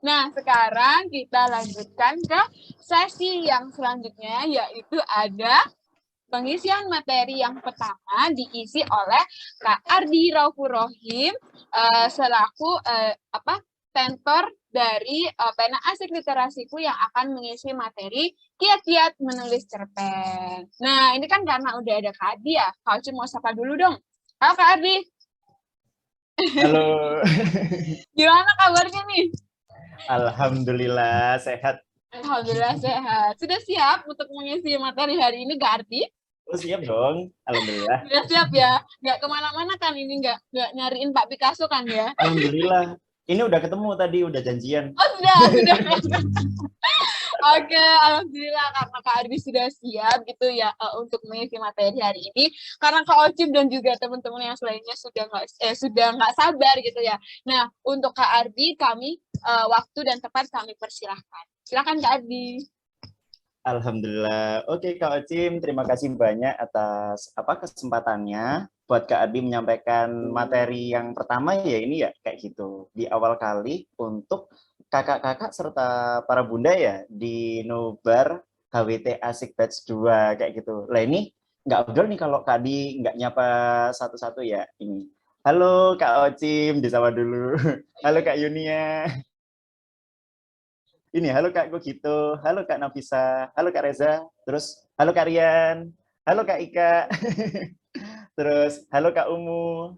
Nah, sekarang kita lanjutkan ke sesi yang selanjutnya, yaitu ada pengisian materi yang pertama diisi oleh Kak Ardi Raufur Rohim selaku tentor dari Pena Asik Literasiku yang akan mengisi materi kiat-kiat menulis cerpen. Nah, ini kan karena udah ada Kak Ardi ya. Kak Uci mau sapa dulu dong. Halo Kak Ardi. Halo. Gimana kabarnya nih? Alhamdulillah sehat. Alhamdulillah sehat. Sudah siap untuk mengisi materi hari ini Kak Ardi? Oh, siap dong. Alhamdulillah. Sudah siap ya? Nggak kemana-mana kan ini, nggak nyariin Pak Picasso kan ya? Alhamdulillah. Ini udah ketemu tadi, udah janjian. Oh, sudah. Oke, alhamdulillah karena Kak Ardi sudah siap gitu ya untuk mengisi materi hari ini. Karena Kak Ocim dan juga teman-teman yang lainnya sudah nggak sabar gitu ya. Nah, untuk Kak Ardi kami waktu dan tempat kami persilahkan. Silakan Kak Ardi. Alhamdulillah. Oke, Kak Ocim, terima kasih banyak atas kesempatannya buat Kak Ardi menyampaikan materi yang pertama ya ini ya kayak gitu. Di awal kali untuk kakak-kakak serta para bunda ya di Nobar HWT Asik Batch 2 kayak gitu. Lah ini nggak betul nih kalau Kak Ardi nggak nyapa satu-satu ya ini. Halo Kak Ocim, disapa dulu. Halo Kak Yunia. Ini halo Kak Gogito, halo Kak Nafisa, halo Kak Reza, terus halo Kak Rian, halo Kak Ika, terus halo Kak Umu,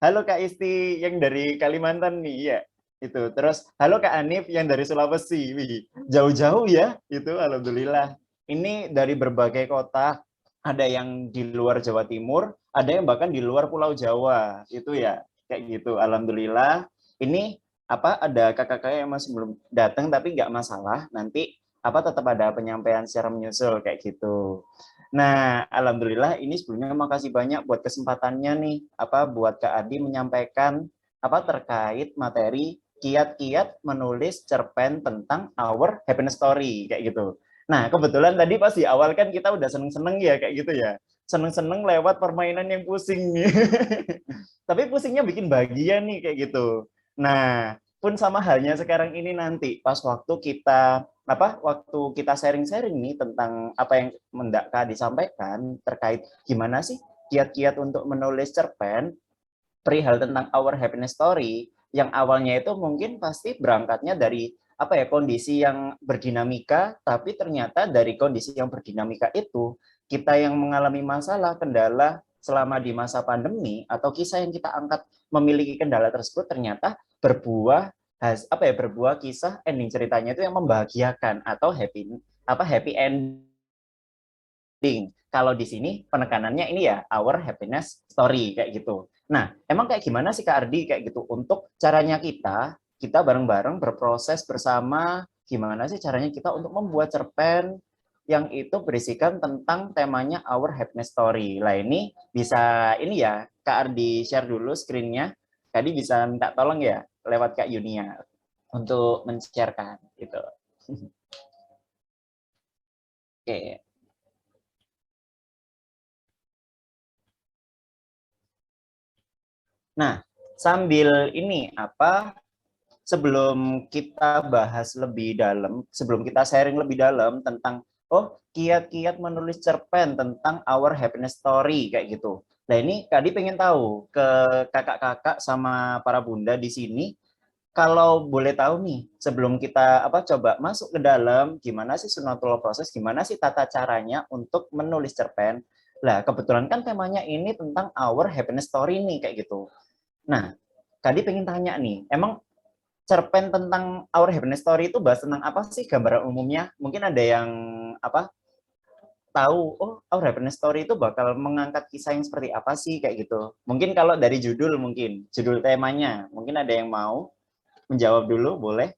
halo Kak Isti yang dari Kalimantan nih, ya itu. Terus halo Kak Anif yang dari Sulawesi, wih jauh-jauh ya, itu alhamdulillah. Ini dari berbagai kota, ada yang di luar Jawa Timur, ada yang bahkan di luar Pulau Jawa, itu ya kayak gitu. Alhamdulillah. Ini ada kakak-kakak yang masih belum datang tapi nggak masalah, nanti tetap ada penyampaian secara menyusul kayak gitu. Nah, alhamdulillah ini sebelumnya makasih banyak buat kesempatannya nih buat Kak Adi menyampaikan terkait materi kiat-kiat menulis cerpen tentang our happiness story kayak gitu. Nah, kebetulan tadi pas di awal kan kita udah seneng-seneng ya kayak gitu ya. Seneng-seneng lewat permainan yang pusing nih. Tapi pusingnya bikin bahagia nih kayak gitu. Nah, pun sama halnya sekarang ini nanti pas waktu kita sharing-sharing nih tentang apa yang mendak disampaikan terkait gimana sih kiat-kiat untuk menulis cerpen perihal tentang our happiness story yang awalnya itu mungkin pasti berangkatnya dari kondisi yang berdinamika, tapi ternyata dari kondisi yang berdinamika itu kita yang mengalami masalah kendala selama di masa pandemi atau kisah yang kita angkat memiliki kendala tersebut ternyata berbuah kisah ending ceritanya itu yang membahagiakan atau happy ending. Kalau di sini penekanannya ini ya our happiness story kayak gitu. Nah, emang kayak gimana sih Kak Ardi kayak gitu untuk caranya kita bareng-bareng berproses bersama gimana sih caranya kita untuk membuat cerpen yang itu berisikan tentang temanya our happiness story. Lah ini bisa ini ya Kak Ardi share dulu screen-nya. Tadi bisa minta tolong ya lewat Kak Yunia untuk men-sharekan gitu. Oke. Nah, sambil ini sebelum kita bahas lebih dalam, sebelum kita sharing lebih dalam tentang kiat-kiat menulis cerpen tentang our happiness story kayak gitu. Nah, ini Kadi pengen tahu ke kakak-kakak sama para bunda di sini kalau boleh tahu nih, sebelum kita coba masuk ke dalam, gimana sih sunatullah proses, gimana sih tata caranya untuk menulis cerpen. Lah, kebetulan kan temanya ini tentang our happiness story nih, kayak gitu. Nah, tadi pengen tanya nih, emang cerpen tentang our happiness story itu bahas tentang apa sih gambaran umumnya? Mungkin ada yang tahu, our happiness story itu bakal mengangkat kisah yang seperti apa sih kayak gitu. Mungkin kalau dari judul temanya, mungkin ada yang mau menjawab dulu, boleh?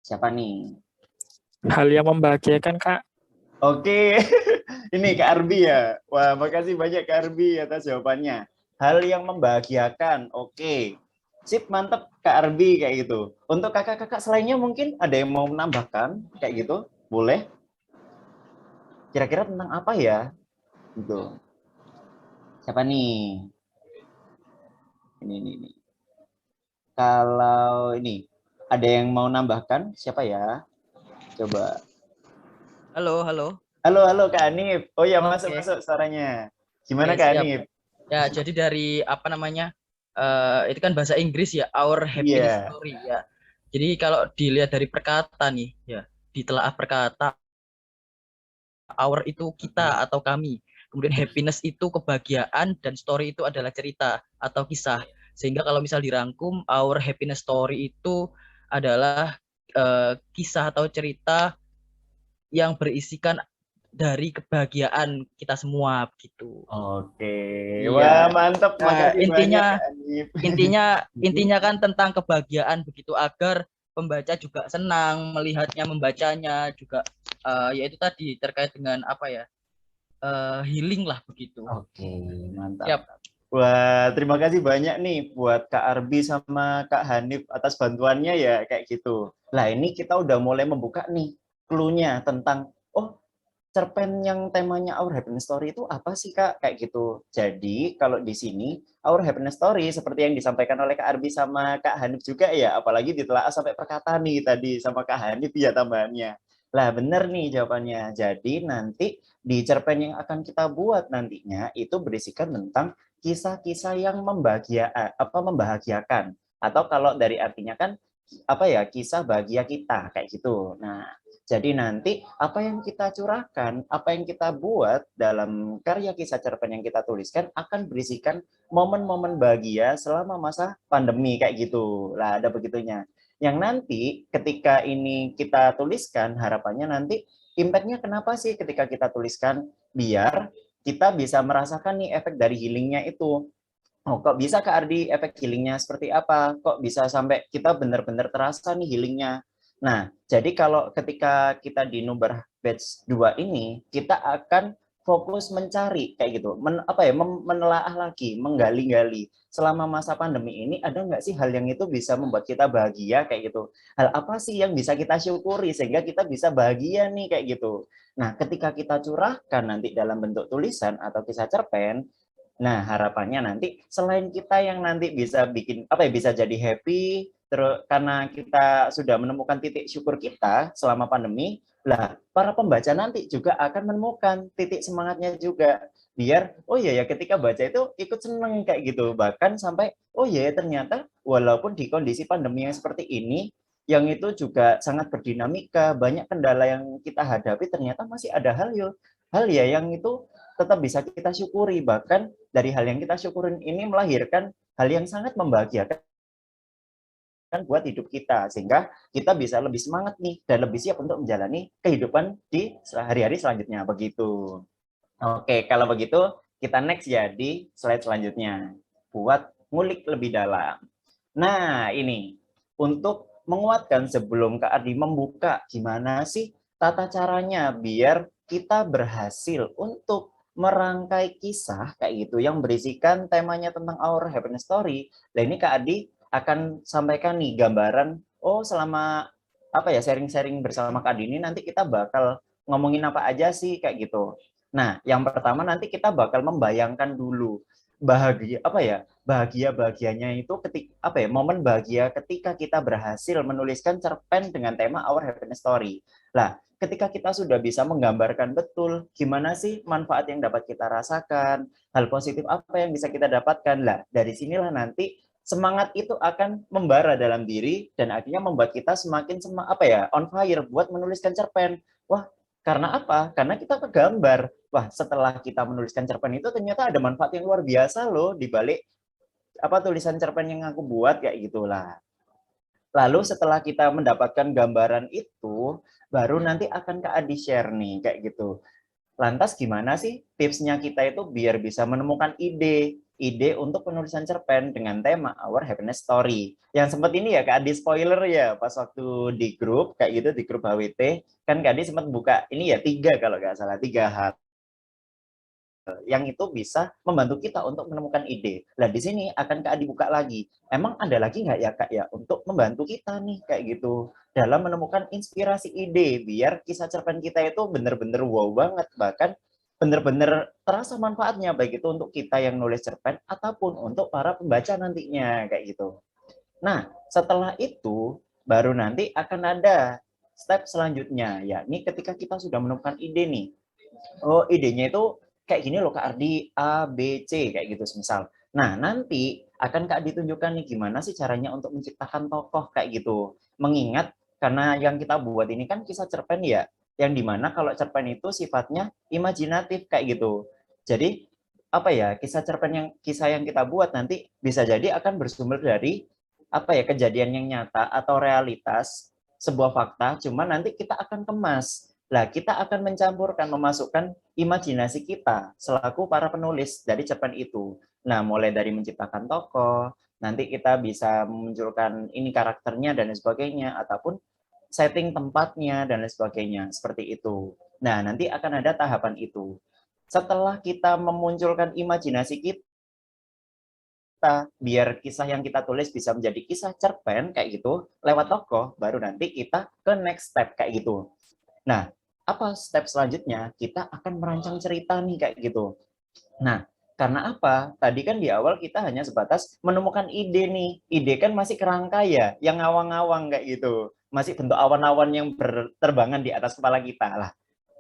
Siapa nih? Hal yang membahagiakan, Kak. Oke, ini Kak Arbi ya. Wah, makasih banyak Kak Arbi atas jawabannya. Hal yang membahagiakan, oke. Sip, mantep Kak Arbi kayak gitu. Untuk kakak-kakak selainnya mungkin ada yang mau menambahkan kayak gitu? Boleh? Kira-kira tentang apa ya? Gitu. Siapa nih? Ini. Kalau ini, Ada yang mau nambahkan? Siapa ya? Coba. Halo, halo. Halo Kak Anip. Oh ya, Oke. masuk suaranya. Gimana Oke, Kak siap. Anip? Ya, jadi dari apa namanya? Itu kan bahasa Inggris ya, our happiness Iya. story ya. Jadi kalau dilihat dari perkata nih, ya, ditelaah perkata, our itu kita atau kami. Kemudian happiness itu kebahagiaan dan story itu adalah cerita atau kisah. Sehingga kalau misal dirangkum, our happiness story itu adalah kisah atau cerita yang berisikan dari kebahagiaan kita semua begitu. Oke. Wah, Iya. mantap. Nah, Makasih banyak Kak Anip. intinya kan tentang kebahagiaan begitu agar pembaca juga senang melihatnya, membacanya juga yaitu tadi terkait dengan apa ya? Healing lah begitu. Oke, mantap. Siap. Wah, terima kasih banyak nih buat Kak Arbi sama Kak Hanif atas bantuannya ya kayak gitu. Lah ini kita udah mulai membuka nih clue-nya tentang cerpen yang temanya Our Happiness Story itu apa sih Kak? Kayak gitu. Jadi kalau di sini Our Happiness Story seperti yang disampaikan oleh Kak Arbi sama Kak Hanif juga ya, apalagi ditelaah sampai perkataan nih tadi sama Kak Hanif ya tambahannya. Lah bener nih jawabannya. Jadi nanti di cerpen yang akan kita buat nantinya itu berisikan tentang kisah-kisah yang membahagiakan. Atau kalau dari artinya kan apa ya, kisah bahagia kita kayak gitu. Nah, jadi nanti apa yang kita curahkan, apa yang kita buat dalam karya kisah cerpen yang kita tuliskan akan berisikan momen-momen bahagia selama masa pandemi kayak gitu. Lah ada begitunya. Yang nanti ketika ini kita tuliskan, harapannya nanti impact-nya kenapa sih ketika kita tuliskan, biar kita bisa merasakan nih efek dari healingnya itu. Oh, kok bisa Kak Ardi efek healingnya seperti apa? Kok bisa sampai kita benar-benar terasa nih healingnya? Nah, jadi kalau ketika kita di Nubar Batch 2 ini, kita akan fokus mencari kayak gitu, menelaah lagi, menggali-gali. Selama masa pandemi ini, ada nggak sih hal yang itu bisa membuat kita bahagia kayak gitu? Hal apa sih yang bisa kita syukuri sehingga kita bisa bahagia nih kayak gitu? Nah, ketika kita curahkan nanti dalam bentuk tulisan atau kisah cerpen, nah, harapannya nanti selain kita yang nanti bisa bikin bisa jadi happy terus karena kita sudah menemukan titik syukur kita selama pandemi, lah para pembaca nanti juga akan menemukan titik semangatnya juga. Biar oh iya ya ketika baca itu ikut seneng kayak gitu. Bahkan sampai oh iya ya ternyata walaupun di kondisi pandemi yang seperti ini yang itu juga sangat berdinamika, banyak kendala yang kita hadapi ternyata masih ada hal ya yang itu tetap bisa kita syukuri, bahkan dari hal yang kita syukurin ini melahirkan hal yang sangat membahagiakan buat hidup kita, sehingga kita bisa lebih semangat nih dan lebih siap untuk menjalani kehidupan di hari-hari selanjutnya begitu. Oke, kalau begitu kita next ya di slide selanjutnya buat ngulik lebih dalam. Nah, ini untuk menguatkan sebelum Kak Ardi membuka gimana sih tata caranya biar kita berhasil untuk merangkai kisah kayak gitu yang berisikan temanya tentang Our Happiness Story. Nah, ini Kak Adi akan sampaikan nih gambaran selama sharing-sharing bersama Kak Adi ini nanti kita bakal ngomongin apa aja sih kayak gitu. Nah, yang pertama nanti kita bakal membayangkan dulu bahagianya itu momen bahagia ketika kita berhasil menuliskan cerpen dengan tema Our Happiness Story. Lah, ketika kita sudah bisa menggambarkan betul gimana sih manfaat yang dapat kita rasakan, hal positif apa yang bisa kita dapatkan, lah dari sinilah nanti semangat itu akan membara dalam diri dan akhirnya membuat kita semakin on fire buat menuliskan cerpen. Wah, karena apa? Karena kita kegambar. Wah, setelah kita menuliskan cerpen itu ternyata ada manfaat yang luar biasa loh di balik tulisan cerpen yang aku buat kayak gitulah. Lalu setelah kita mendapatkan gambaran itu, baru nanti akan Kak Adi share nih kayak gitu. Lantas gimana sih tipsnya kita itu biar bisa menemukan ide untuk penulisan cerpen dengan tema Our Happiness Story. Yang sempat ini ya Kak Adi spoiler ya pas waktu di grup kayak gitu di grup HWT kan Kak Adi sempat buka ini ya 3 kalau nggak salah 3 hal yang itu bisa membantu kita untuk menemukan ide. Nah, di sini akan Kak Adi buka lagi. Emang ada lagi nggak ya Kak ya untuk membantu kita nih kayak gitu dalam menemukan inspirasi ide biar kisah cerpen kita itu benar-benar wow banget, bahkan benar-benar terasa manfaatnya baik itu untuk kita yang nulis cerpen ataupun untuk para pembaca nantinya kayak gitu. Nah, setelah itu baru nanti akan ada step selanjutnya, yakni ketika kita sudah menemukan ide nih. Oh, idenya itu kayak gini loh Kak Ardi, A, B, C, kayak gitu semisal. Nah, nanti akan Kak ditunjukkan nih gimana sih caranya untuk menciptakan tokoh kayak gitu. Mengingat karena yang kita buat ini kan kisah cerpen ya, yang dimana kalau cerpen itu sifatnya imajinatif kayak gitu. Jadi apa ya, kisah yang kita buat nanti bisa jadi akan bersumber dari apa ya, kejadian yang nyata atau realitas sebuah fakta, cuman nanti kita akan kemas. Lah, kita akan mencampurkan, memasukkan imajinasi kita selaku para penulis dari cerpen itu. Nah, mulai dari menciptakan tokoh, nanti kita bisa memunculkan ini karakternya dan lain sebagainya, ataupun setting tempatnya dan lain sebagainya, seperti itu. Nah, nanti akan ada tahapan itu. Setelah kita memunculkan imajinasi kita, biar kisah yang kita tulis bisa menjadi kisah cerpen kayak gitu, lewat tokoh, baru nanti kita ke next step kayak gitu. Nah, apa step selanjutnya? Kita akan merancang cerita nih kayak gitu. Nah, karena apa? Tadi kan di awal kita hanya sebatas menemukan ide nih. Ide kan masih kerangka ya, yang ngawang-ngawang kayak gitu. Masih bentuk awan-awan yang berterbangan di atas kepala kita lah.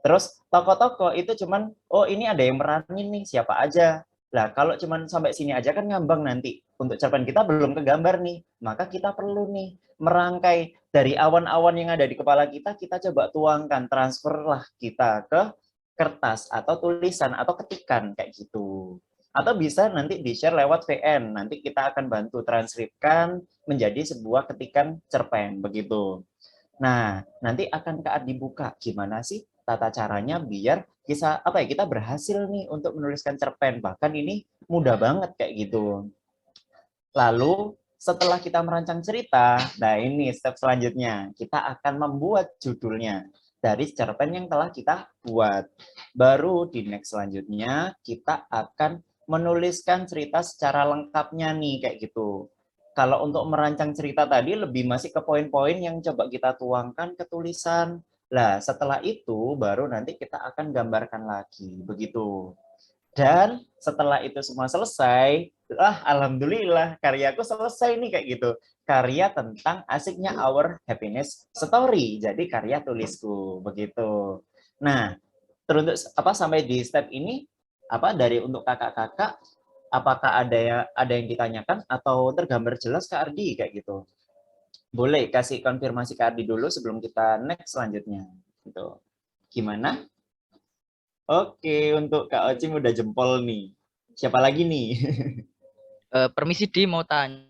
Terus tokoh-tokoh itu cuman, oh ini ada yang meranin nih, siapa aja. Lah kalau cuman sampai sini aja kan ngambang nanti. Untuk cerpen kita belum kegambar nih. Maka kita perlu nih merangkai dari awan-awan yang ada di kepala kita coba tuangkan, transferlah kita ke kertas atau tulisan atau ketikan kayak gitu. Atau bisa nanti di-share lewat VN. Nanti kita akan bantu transkripkan menjadi sebuah ketikan cerpen begitu. Nah, nanti akan Kak dibuka gimana sih tata caranya biar kita berhasil nih untuk menuliskan cerpen. Bahkan ini mudah banget kayak gitu. Lalu setelah kita merancang cerita, nah ini step selanjutnya, kita akan membuat judulnya dari cerpen yang telah kita buat. Baru di next selanjutnya kita akan menuliskan cerita secara lengkapnya nih kayak gitu. Kalau untuk merancang cerita tadi lebih masih ke poin-poin yang coba kita tuangkan ke tulisan. Lah, setelah itu baru nanti kita akan gambarkan lagi, begitu. Dan setelah itu semua selesai, alhamdulillah karyaku selesai nih kayak gitu. Karya tentang asiknya Our Happiness Story. Jadi karya tulisku, begitu. Nah, terus sampai di step ini dari untuk kakak-kakak, apakah ada yang ditanyakan atau tergambar jelas Kak Ardi kayak gitu? Boleh kasih konfirmasi Kak Ardi dulu sebelum kita next selanjutnya. Gitu. Gimana? Oke, untuk Kak Ocim udah jempol nih. Siapa lagi nih? Permisi Di, mau tanya.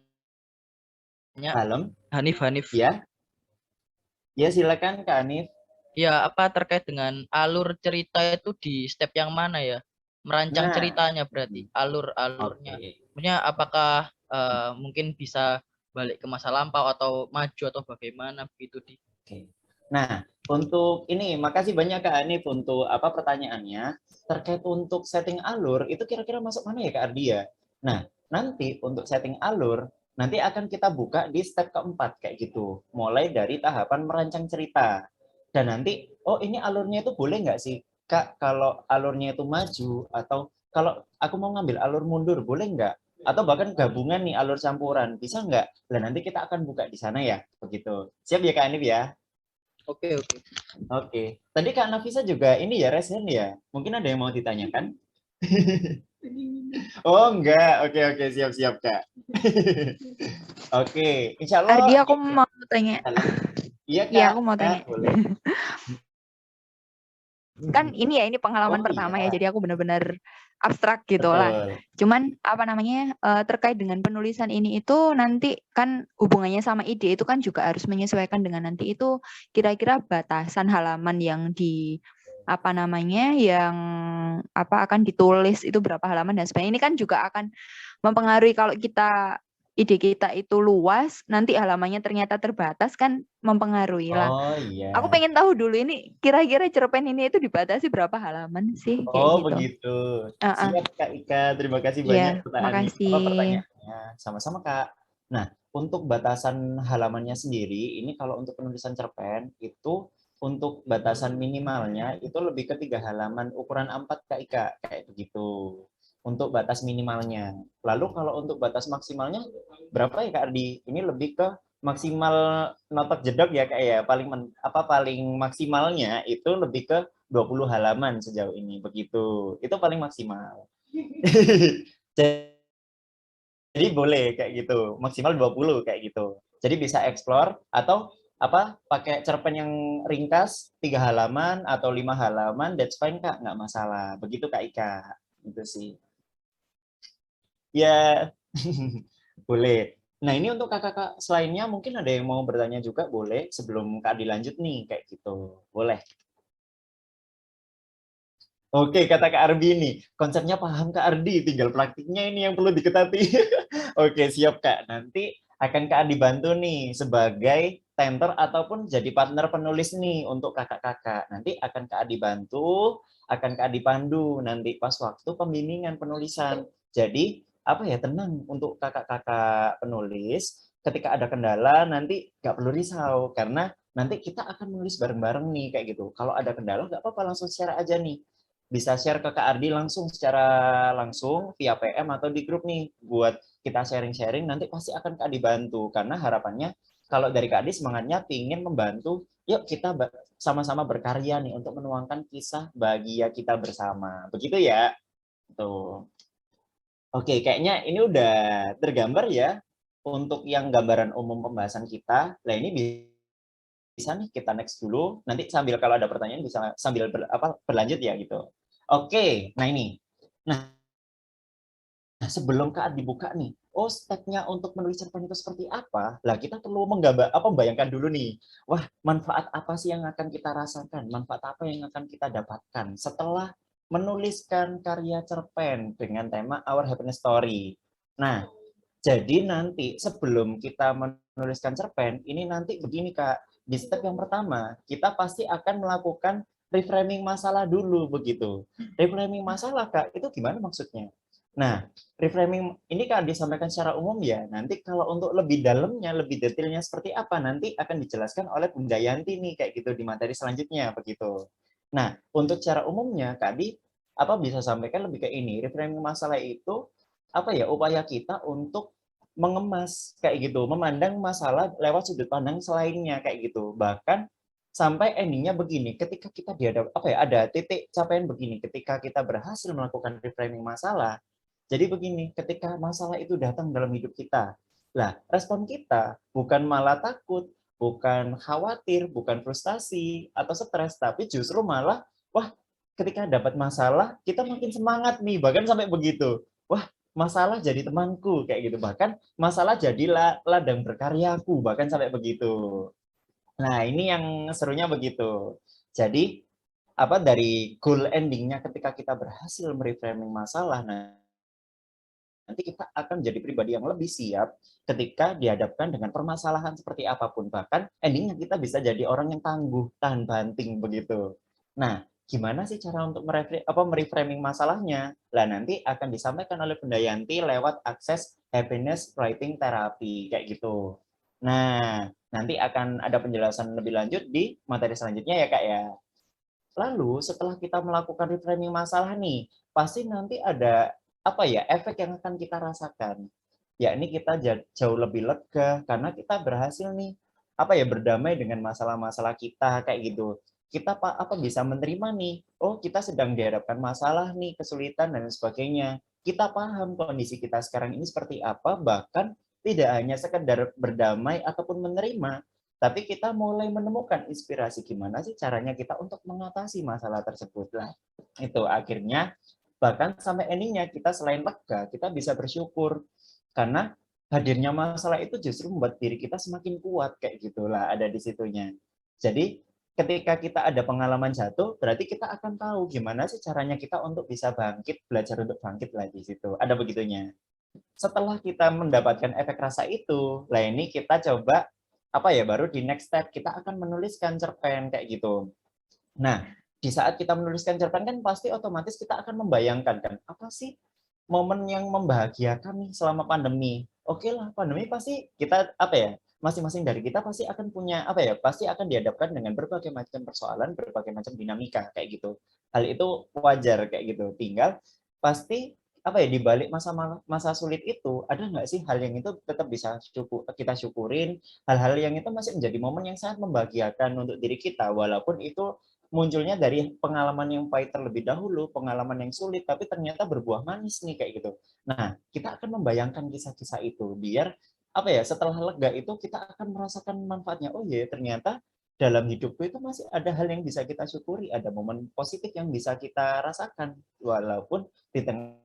Malam. Hanif. Ya. Ya, silakan Kak Hanif. Ya, apa terkait dengan alur cerita itu di step yang mana ya? Merancang ceritanya berarti, alurnya. Maksudnya apakah mungkin bisa balik ke masa lampau atau maju atau bagaimana begitu Di? Oke. Nah, untuk ini makasih banyak Kak Hanif untuk pertanyaannya. Terkait untuk setting alur itu kira-kira masuk mana ya Kak Ardi ya? Nah, nanti untuk setting alur nanti akan kita buka di step keempat kayak gitu. Mulai dari tahapan merancang cerita. Dan nanti, ini alurnya itu boleh nggak sih Kak kalau alurnya itu maju atau kalau aku mau ngambil alur mundur boleh nggak? Atau bahkan gabungan nih alur campuran bisa nggak? Dan nanti kita akan buka di sana ya, begitu. Siap ya Kak Hanif ya? Oke. Oke. Tadi Kak Nafisa juga ini ya resen ya. Mungkin ada yang mau ditanyakan? Oh enggak. Oke siap Kak. Oke, insya Allah. Ardi aku mau tanya. Iya Kak. Iya aku mau tanya. Boleh. Kan ini pengalaman pertama ya, jadi aku benar-benar abstrak gitu lah. Cuman terkait dengan penulisan ini itu nanti kan hubungannya sama ide itu kan juga harus menyesuaikan dengan nanti itu kira-kira batasan halaman yang yang akan ditulis itu berapa halaman dan sebagainya. Ini kan juga akan mempengaruhi kalau ide kita itu luas, nanti halamannya ternyata terbatas kan mempengaruhi lah. Oh iya. Aku pengen tahu dulu ini kira-kira cerpen ini itu dibatasi berapa halaman sih? Oh gitu. Begitu. Siap Kak Ika, terima kasih banyak pertanyaannya. Sama-sama Kak. Nah, untuk batasan halamannya sendiri, ini kalau untuk penulisan cerpen itu untuk batasan minimalnya itu lebih ke 3 halaman ukuran A4 Kak Ika, kayak begitu. Untuk batas minimalnya. Lalu kalau untuk batas maksimalnya berapa ya Kak Ardi? Ini lebih ke maksimal notok jedok ya Kak ya, paling maksimalnya itu lebih ke 20 halaman sejauh ini begitu. Itu paling maksimal. Jadi boleh kayak gitu, maksimal 20 kayak gitu. Jadi bisa explore atau pakai cerpen yang ringkas 3 halaman atau 5 halaman, that's fine Kak, nggak masalah. Begitu Kak Ika. Itu sih. Ya, boleh. Nah, ini untuk kakak-kakak selainnya mungkin ada yang mau bertanya juga, boleh sebelum Kak Adi lanjut nih, kayak gitu. Boleh. Oke, kata Kak Ardi nih, konsepnya paham Kak Ardi, tinggal praktiknya ini yang perlu diketahui. Oke, siap Kak. Nanti akan Kak Adi bantu nih sebagai tentor ataupun jadi partner penulis nih untuk kakak-kakak. Nanti akan Kak Adi bantu, akan Kak Adi pandu nanti pas waktu pembimbingan penulisan. Jadi, tenang untuk kakak-kakak penulis, ketika ada kendala nanti nggak perlu risau, karena nanti kita akan menulis bareng-bareng nih, kayak gitu. Kalau ada kendala, nggak apa-apa, langsung share aja nih. Bisa share ke Kak Ardi langsung secara langsung via PM atau di grup nih buat kita sharing-sharing, nanti pasti akan Kak Ardi bantu karena harapannya kalau dari Kak Ardi semangatnya ingin membantu, yuk kita sama-sama berkarya nih untuk menuangkan kisah bahagia kita bersama. Begitu ya? Tuh. Oke, kayaknya ini udah tergambar ya untuk yang gambaran umum pembahasan kita. Nah, ini bisa nih kita next dulu. Nanti sambil kalau ada pertanyaan bisa sambil berlanjut ya gitu. Oke, nah ini. Nah, sebelum Kak dibuka nih, stepnya untuk menulis cerpen itu seperti apa? Lah kita perlu membayangkan dulu nih. Wah, manfaat apa sih yang akan kita rasakan? Manfaat apa yang akan kita dapatkan setelah menuliskan karya cerpen dengan tema Our Happiness Story. Nah, jadi nanti sebelum kita menuliskan cerpen, ini nanti begini Kak, di step yang pertama, kita pasti akan melakukan reframing masalah dulu begitu. Reframing masalah Kak, itu gimana maksudnya? Nah, reframing ini Kak disampaikan secara umum ya, nanti kalau untuk lebih dalamnya, lebih detailnya seperti apa, nanti akan dijelaskan oleh Bunda Yanti nih, kayak gitu di materi selanjutnya, begitu. Nah, untuk secara umumnya, Kak Di, bisa sampaikan lebih ke ini, reframing masalah itu, upaya kita untuk mengemas kayak gitu, memandang masalah lewat sudut pandang selainnya kayak gitu. Bahkan sampai endingnya begini, ketika kita ada titik capaian begini, ketika kita berhasil melakukan reframing masalah. Jadi begini, ketika masalah itu datang dalam hidup kita, lah respon kita bukan malah takut, bukan khawatir, bukan frustasi atau stres, tapi justru malah wah, ketika dapat masalah kita makin semangat nih, bahkan sampai begitu. Wah, masalah jadi temanku kayak gitu, bahkan masalah jadilah ladang berkaryaku, bahkan sampai begitu. Nah, ini yang serunya begitu. Jadi dari goal endingnya ketika kita berhasil mereframing masalah, nanti kita akan menjadi pribadi yang lebih siap ketika dihadapkan dengan permasalahan seperti apapun. Bahkan endingnya kita bisa jadi orang yang tangguh, tahan banting begitu. Nah, gimana sih cara untuk mereframing masalahnya? Lah nanti akan disampaikan oleh Bunda Yanti lewat akses happiness writing therapy kayak gitu. Nah, nanti akan ada penjelasan lebih lanjut di materi selanjutnya ya Kak ya. Lalu setelah kita melakukan reframing masalah nih, pasti nanti ada efek yang akan kita rasakan. Yakni kita jauh lebih lega karena kita berhasil nih berdamai dengan masalah-masalah kita kayak gitu. Kita bisa menerima nih, kita sedang dihadapkan masalah nih, kesulitan dan sebagainya. Kita paham kondisi kita sekarang ini seperti apa, bahkan tidak hanya sekedar berdamai ataupun menerima, tapi kita mulai menemukan inspirasi gimana sih caranya kita untuk mengatasi masalah tersebut lah. Itu akhirnya bahkan sampai endingnya kita selain lega, kita bisa bersyukur karena hadirnya masalah itu justru membuat diri kita semakin kuat kayak gitulah, ada di situnya. Jadi ketika kita ada pengalaman jatuh, berarti kita akan tahu gimana sih caranya kita untuk bisa bangkit, belajar untuk bangkit lagi situ. Ada begitunya. Setelah kita mendapatkan efek rasa itu, lah ini kita coba baru di next step kita akan menuliskan cerpen kayak gitu. Nah, di saat kita menuliskan cerpen kan pasti otomatis kita akan membayangkan kan apa sih momen yang membahagiakan nih selama pandemi. Oke lah, pandemi pasti kita masing-masing dari kita pasti akan punya pasti akan dihadapkan dengan berbagai macam persoalan, berbagai macam dinamika kayak gitu. Hal itu wajar kayak gitu. Tinggal pasti apa ya, di balik masa sulit itu ada nggak sih hal yang itu tetap bisa kita syukurin, hal-hal yang itu masih menjadi momen yang sangat membahagiakan untuk diri kita, walaupun itu munculnya dari pengalaman yang pahit terlebih dahulu, pengalaman yang sulit, tapi ternyata berbuah manis nih kayak gitu. Nah, kita akan membayangkan kisah-kisah itu biar apa ya, setelah lega itu kita akan merasakan manfaatnya. Oh iya, ternyata dalam hidupku itu masih ada hal yang bisa kita syukuri, ada momen positif yang bisa kita rasakan, walaupun di tengah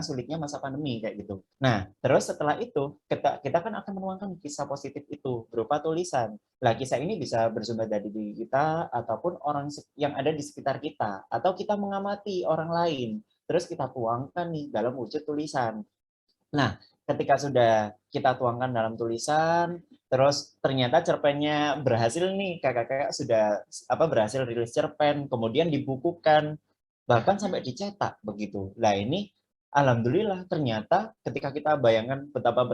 sulitnya masa pandemi kayak gitu. Nah, terus setelah itu kita kan akan menuangkan kisah positif itu berupa tulisan. Lah, kisah ini bisa bersumber dari diri kita ataupun orang yang ada di sekitar kita, atau kita mengamati orang lain, terus kita tuangkan nih dalam wujud tulisan. Nah, ketika sudah kita tuangkan dalam tulisan, terus ternyata cerpennya berhasil nih, kakak-kakak sudah berhasil rilis cerpen, kemudian dibukukan, bahkan sampai dicetak begitu. Nah, ini alhamdulillah ternyata ketika kita bayangkan betapa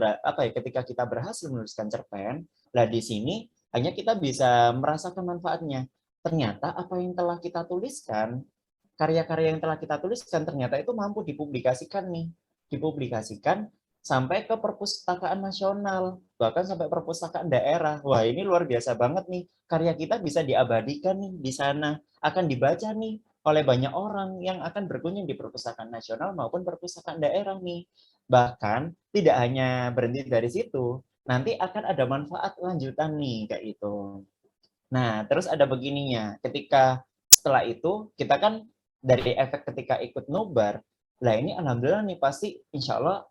ketika kita berhasil menuliskan cerpen, lah di sini hanya kita bisa merasakan manfaatnya. Ternyata apa yang telah kita tuliskan, karya-karya yang telah kita tuliskan ternyata itu mampu dipublikasikan nih, dipublikasikan sampai ke perpustakaan nasional, bahkan sampai perpustakaan daerah. Wah, ini luar biasa banget nih. Karya kita bisa diabadikan nih di sana, akan dibaca nih oleh banyak orang yang akan berkunjung di perpustakaan nasional maupun perpustakaan daerah nih. Bahkan tidak hanya berhenti dari situ, nanti akan ada manfaat lanjutan nih kayak itu. Nah, terus ada begininya, ketika setelah itu kita kan dari efek ketika ikut nobar, lah ini alhamdulillah nih pasti insya Allah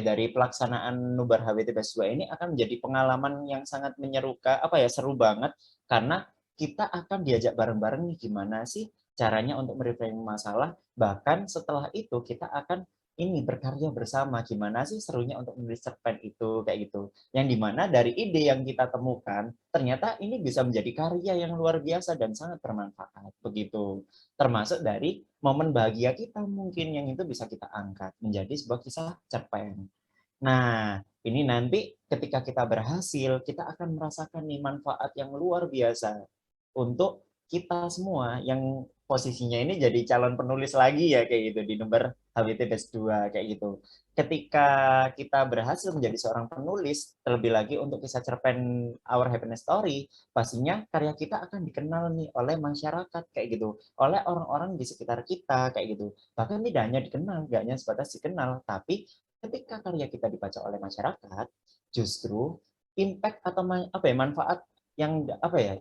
dari pelaksanaan nobar HWT Batch 2 ini akan menjadi pengalaman yang sangat menyerukan, seru banget, karena kita akan diajak bareng-bareng nih gimana sih caranya untuk mereframe masalah, bahkan setelah itu kita akan ini berkarya bersama, gimana sih serunya untuk menulis cerpen itu kayak gitu. Yang dimana dari ide yang kita temukan, ternyata ini bisa menjadi karya yang luar biasa dan sangat bermanfaat begitu. Termasuk dari momen bahagia kita mungkin yang itu bisa kita angkat menjadi sebuah kisah cerpen. Nah, ini nanti ketika kita berhasil, kita akan merasakan nih manfaat yang luar biasa untuk kita semua yang posisinya ini jadi calon penulis lagi ya kayak gitu di nomor HWT Batch 2 kayak gitu. Ketika kita berhasil menjadi seorang penulis, terlebih lagi untuk kisah cerpen Our Happiness Story, pastinya karya kita akan dikenal nih oleh masyarakat kayak gitu, oleh orang-orang di sekitar kita kayak gitu. Bahkan tidak hanya dikenal, nggak hanya sebatas dikenal, tapi ketika karya kita dibaca oleh masyarakat, justru impact atau manfaat yang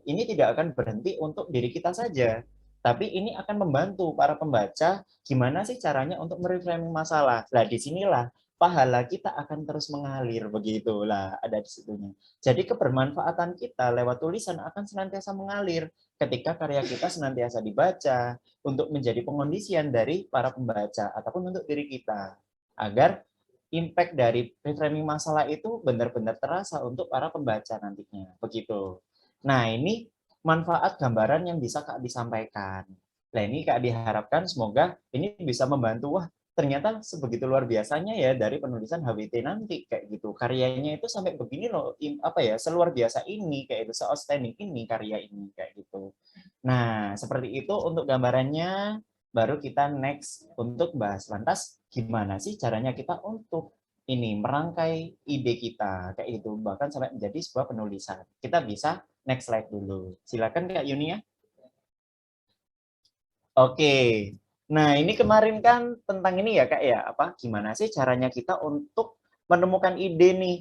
ini tidak akan berhenti untuk diri kita saja, tapi ini akan membantu para pembaca gimana sih caranya untuk mereframing masalah. Nah, disinilah pahala kita akan terus mengalir begitulah ada di situnya. Jadi kebermanfaatan kita lewat tulisan akan senantiasa mengalir ketika karya kita senantiasa dibaca untuk menjadi pengondisian dari para pembaca ataupun untuk diri kita, agar impact dari reframing masalah itu benar-benar terasa untuk para pembaca nantinya. Begitu. Nah, ini manfaat gambaran yang bisa Kak disampaikan. Nah, ini Kak diharapkan semoga ini bisa membantu. Wah, ternyata sebegitu luar biasanya ya dari penulisan HWT nanti kayak gitu. Karyanya itu sampai begini loh, seluar biasa ini kayak itu, se-outstanding ini karya ini kayak gitu. Nah, seperti itu untuk gambarannya. Baru kita next untuk bahas lantas gimana sih caranya kita untuk ini merangkai ide kita kayak gitu, bahkan sampai menjadi sebuah penulisan. Kita bisa next slide dulu. Silakan Kak Yuni ya. Oke. Nah, ini kemarin kan tentang ini ya Kak ya, gimana sih caranya kita untuk menemukan ide nih.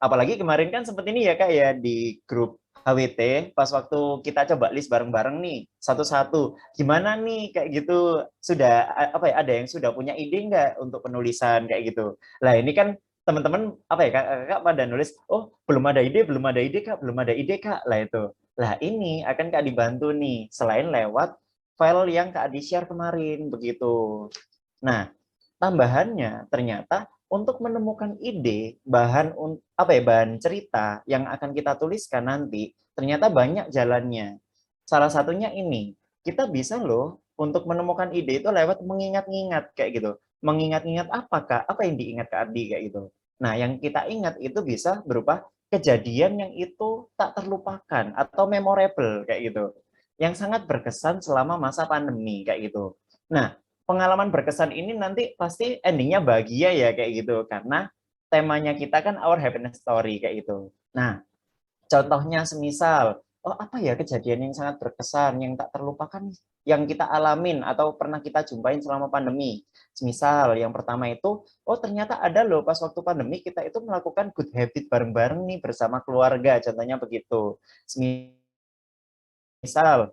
Apalagi kemarin kan seperti ini ya Kak ya di grup HWT pas waktu kita coba list bareng-bareng nih satu-satu. Gimana nih kayak gitu, sudah ada yang sudah punya ide nggak untuk penulisan kayak gitu. Lah ini kan teman-teman kakak pada nulis, oh belum ada ide Kak, belum ada ide Kak. Lah itu. Lah ini akan Kak dibantu nih selain lewat file yang Kak Adi share kemarin begitu. Nah, tambahannya ternyata untuk menemukan ide bahan cerita yang akan kita tuliskan nanti, ternyata banyak jalannya. Salah satunya ini, kita bisa loh untuk menemukan ide itu lewat mengingat-ingat kayak gitu. Mengingat-ingat apa yang diingat Kak Adi kayak gitu. Nah, yang kita ingat itu bisa berupa kejadian yang itu tak terlupakan atau memorable kayak gitu, yang sangat berkesan selama masa pandemi kayak gitu. Nah, pengalaman berkesan ini nanti pasti endingnya bahagia ya kayak gitu, karena temanya kita kan our happiness story kayak gitu. Nah, contohnya semisal, oh apa ya kejadian yang sangat berkesan, yang tak terlupakan, yang kita alamin atau pernah kita jumpain selama pandemi. Semisal yang pertama itu, oh ternyata ada loh pas waktu pandemi kita itu melakukan good habit bareng-bareng nih bersama keluarga, contohnya begitu. Misal,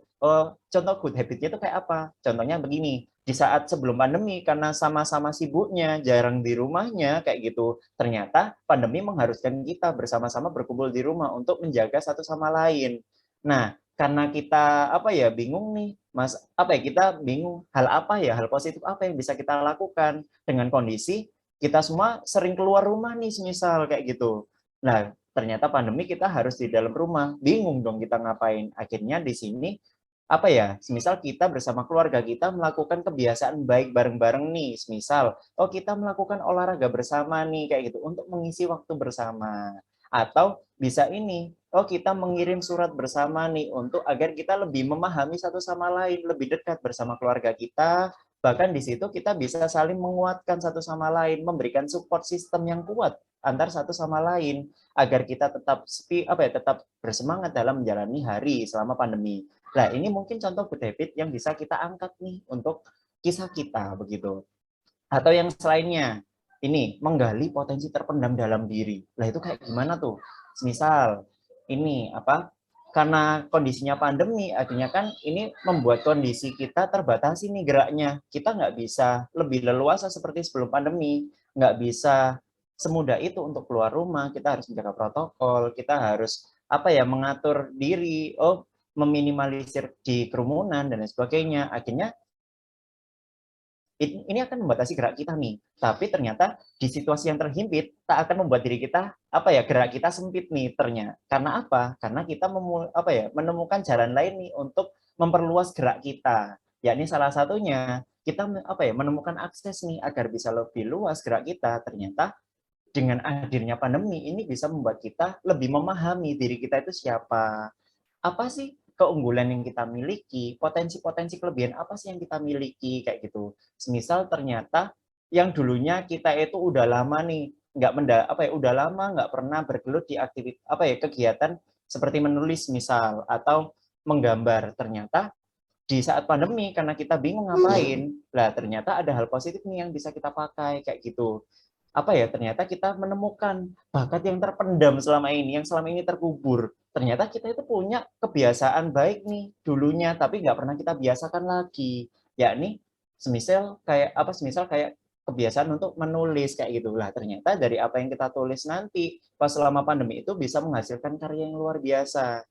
contoh good habit-nya itu kayak apa? Contohnya begini, di saat sebelum pandemi karena sama-sama sibuknya, jarang di rumahnya kayak gitu, ternyata pandemi mengharuskan kita bersama-sama berkumpul di rumah untuk menjaga satu sama lain. Nah, karena kita apa ya bingung nih, Mas, apa ya kita bingung hal apa ya, hal positif apa yang bisa kita lakukan dengan kondisi kita semua sering keluar rumah nih, semisal kayak gitu. Nah, ternyata pandemi kita harus di dalam rumah, bingung dong kita ngapain. Akhirnya di sini apa ya, semisal kita bersama keluarga kita melakukan kebiasaan baik bareng-bareng nih, semisal oh kita melakukan olahraga bersama nih kayak gitu untuk mengisi waktu bersama. Atau bisa ini, oh kita mengirim surat bersama nih untuk agar kita lebih memahami satu sama lain, lebih dekat bersama keluarga kita. Bahkan di situ kita bisa saling menguatkan satu sama lain, memberikan support sistem yang kuat antar satu sama lain agar kita tetap bersemangat dalam menjalani hari selama pandemi. Nah, ini mungkin contoh good habit yang bisa kita angkat nih untuk kisah kita begitu. Atau yang selainnya, ini menggali potensi terpendam dalam diri. Nah, itu kayak gimana tuh? Misal ini apa? Karena kondisinya pandemi, artinya kan ini membuat kondisi kita terbatasi nih geraknya. Kita nggak bisa lebih leluasa seperti sebelum pandemi, nggak bisa semudah itu untuk keluar rumah. Kita harus menjaga protokol, kita harus apa ya mengatur diri, meminimalisir di kerumunan dan lain sebagainya. Akhirnya ini akan membatasi gerak kita nih. Tapi ternyata di situasi yang terhimpit tak akan membuat diri kita gerak kita sempit nih ternyata. Karena apa? Karena kita menemukan jalan lain nih untuk memperluas gerak kita. Yakni salah satunya kita menemukan akses nih agar bisa lebih luas gerak kita. Ternyata dengan hadirnya pandemi ini bisa membuat kita lebih memahami diri kita itu siapa. Apa sih keunggulan yang kita miliki, potensi-potensi kelebihan apa sih yang kita miliki kayak gitu. Semisal ternyata yang dulunya kita itu udah lama nih udah lama nggak pernah bergelut di kegiatan seperti menulis misal atau menggambar. Ternyata di saat pandemi karena kita bingung ngapain, lah ternyata ada hal positif nih yang bisa kita pakai kayak gitu. Ternyata kita menemukan bakat yang terpendam selama ini, yang selama ini terkubur. Ternyata kita itu punya kebiasaan baik nih dulunya, tapi nggak pernah kita biasakan lagi. Yakni semisal kayak kebiasaan untuk menulis kayak gitu. Lah ternyata dari apa yang kita tulis nanti pas selama pandemi itu bisa menghasilkan karya yang luar biasa.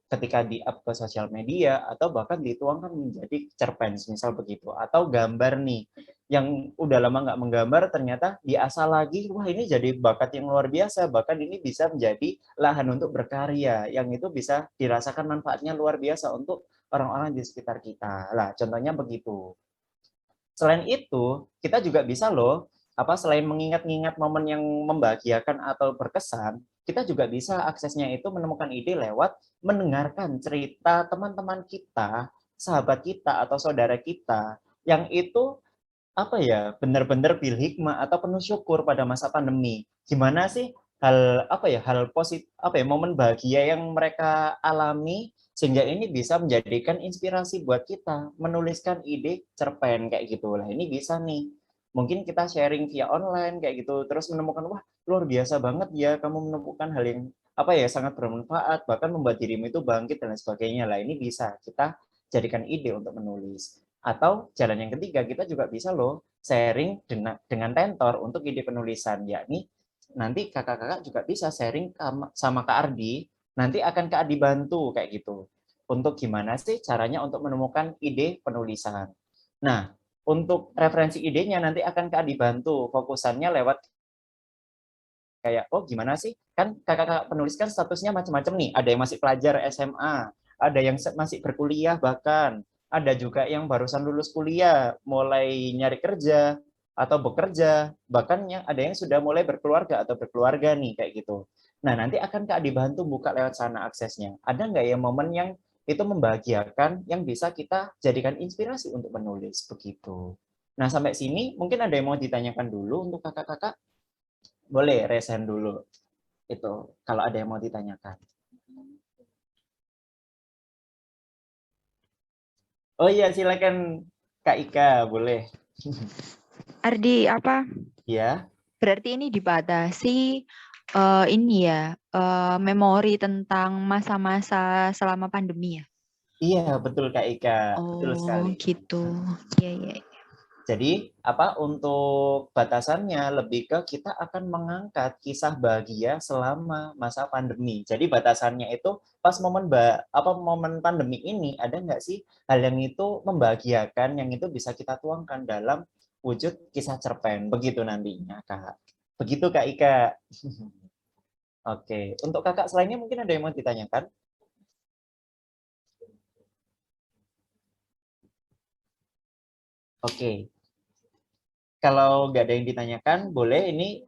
Ketika di-up ke sosial media atau bahkan dituangkan menjadi cerpen misal begitu, atau gambar nih yang udah lama nggak menggambar ternyata diasah lagi, wah ini jadi bakat yang luar biasa, bahkan ini bisa menjadi lahan untuk berkarya yang itu bisa dirasakan manfaatnya luar biasa untuk orang-orang di sekitar kita. Lah contohnya begitu. Selain itu kita juga bisa loh selain mengingat-ingat momen yang membahagiakan atau berkesan, kita juga bisa aksesnya itu menemukan ide lewat mendengarkan cerita teman-teman kita, sahabat kita atau saudara kita yang itu benar-benar bil hikmah atau penuh syukur pada masa pandemi. Gimana sih hal positif momen bahagia yang mereka alami sehingga ini bisa menjadikan inspirasi buat kita menuliskan ide cerpen kayak gitu. Lah ini bisa nih. Mungkin kita sharing via online kayak gitu terus menemukan wah luar biasa banget ya kamu menemukan hal yang sangat bermanfaat bahkan membuat dirimu itu bangkit dan lain sebagainya. Lah ini bisa kita jadikan ide untuk menulis. Atau jalan yang ketiga kita juga bisa loh sharing dengan tentor untuk ide penulisan, yakni nanti kakak-kakak juga bisa sharing sama Kak Ardi, nanti akan Kak Ardi bantu kayak gitu. Untuk gimana sih caranya untuk menemukan ide penulisan. Nah, untuk referensi idenya nanti akan Kak Ardi bantu, fokusannya lewat kayak, oh gimana sih, kan kakak-kakak penulis kan statusnya macam-macam nih, ada yang masih pelajar SMA, ada yang masih berkuliah bahkan, ada juga yang barusan lulus kuliah, mulai nyari kerja, atau bekerja, bahkan ada yang sudah mulai berkeluarga atau berkeluarga nih, kayak gitu. Nah, nanti akan Kak dibantu buka lewat sana aksesnya. Ada nggak ya momen yang itu membahagiakan, yang bisa kita jadikan inspirasi untuk menulis, begitu. Nah, sampai sini mungkin ada yang mau ditanyakan dulu untuk kakak-kakak? Boleh resen dulu. Itu kalau ada yang mau ditanyakan. Oh iya, silakan Kak Ika, boleh. Ardi, apa? Ya. Berarti ini dibatasi ini ya, memori tentang masa-masa selama pandemi ya? Iya, betul Kak Ika. Betul sekali. Oh, gitu. Iya, iya. Jadi, untuk batasannya lebih ke kita akan mengangkat kisah bahagia selama masa pandemi. Jadi batasannya itu pas momen pandemi ini ada nggak sih hal yang itu membahagiakan, yang itu bisa kita tuangkan dalam wujud kisah cerpen. Begitu nantinya, Kak. Begitu Kak Ika. Oke, untuk kakak selainnya mungkin ada yang mau ditanyakan? Oke, kalau nggak ada yang ditanyakan, boleh ini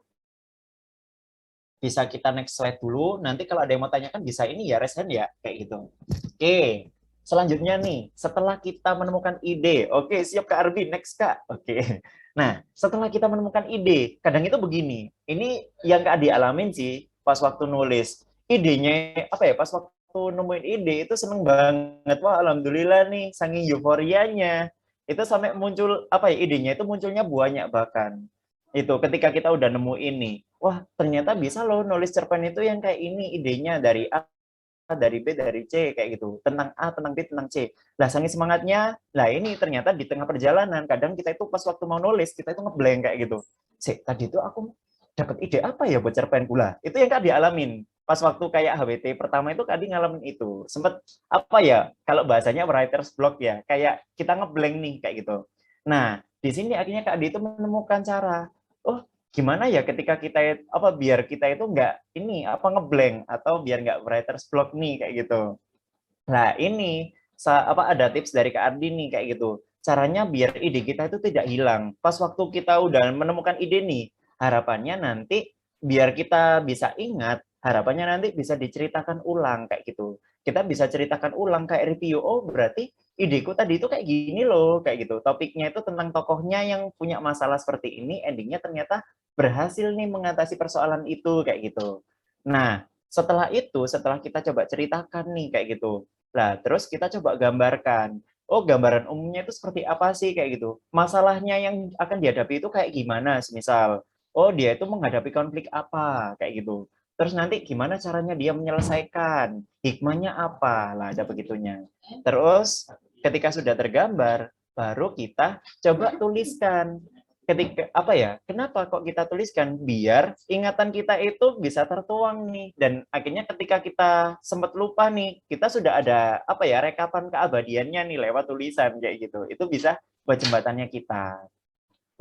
bisa kita next slide dulu. Nanti kalau ada yang mau tanyakan bisa ini ya, raise hand ya, kayak gitu. Oke, selanjutnya nih, setelah kita menemukan ide, oke siap Kak Arbi, next Kak. Oke, nah setelah kita menemukan ide, kadang itu begini, ini yang Kak Adi alamin sih pas waktu nulis. Idenya apa ya, pas waktu nemuin ide itu seneng banget, wah alhamdulillah nih, saking euforianya. Itu sampai muncul, apa ya, idenya itu munculnya banyak bahkan. Itu ketika kita udah nemu ini, wah ternyata bisa loh nulis cerpen itu yang kayak ini, idenya dari A, dari B, dari C, kayak gitu. Tentang A, tentang B, tentang C. Lah saking semangatnya, lah ini ternyata di tengah perjalanan, kadang kita itu pas waktu mau nulis, kita itu ngeblank kayak gitu. Tadi itu aku dapat ide apa ya buat cerpen pula? Itu yang Kak dialamin. Pas waktu kayak HWT pertama itu Kak ngalamin itu. Sempet apa ya, kalau bahasanya writer's block ya, kayak kita ngeblank nih kayak gitu. Nah, di sini akhirnya Kak Adi itu menemukan cara, oh gimana ya ketika kita biar kita itu nggak ini ngeblank atau biar nggak writer's block nih kayak gitu. Nah ini ada tips dari Kak Ardi nih kayak gitu. Caranya biar ide kita itu tidak hilang. Pas waktu kita udah menemukan ide nih, harapannya nanti biar kita bisa ingat, harapannya nanti bisa diceritakan ulang kayak gitu. Kita bisa ceritakan ulang kayak review, oh berarti ideku tadi itu kayak gini loh, kayak gitu. Topiknya itu tentang tokohnya yang punya masalah seperti ini, endingnya ternyata berhasil nih mengatasi persoalan itu kayak gitu. Nah, setelah kita coba ceritakan nih kayak gitu. Nah, terus kita coba gambarkan. Oh, gambaran umumnya itu seperti apa sih kayak gitu. Masalahnya yang akan dihadapi itu kayak gimana, semisal. Oh, dia itu menghadapi konflik apa kayak gitu. Terus nanti gimana caranya dia menyelesaikan, hikmahnya apa, lah ada begitunya. Terus ketika sudah tergambar, baru kita coba tuliskan. Kenapa kok kita tuliskan, biar ingatan kita itu bisa tertuang nih, dan akhirnya ketika kita sempat lupa nih, kita sudah ada rekapan keabadiannya nih lewat tulisan kayak gitu. Itu bisa buat jembatannya kita.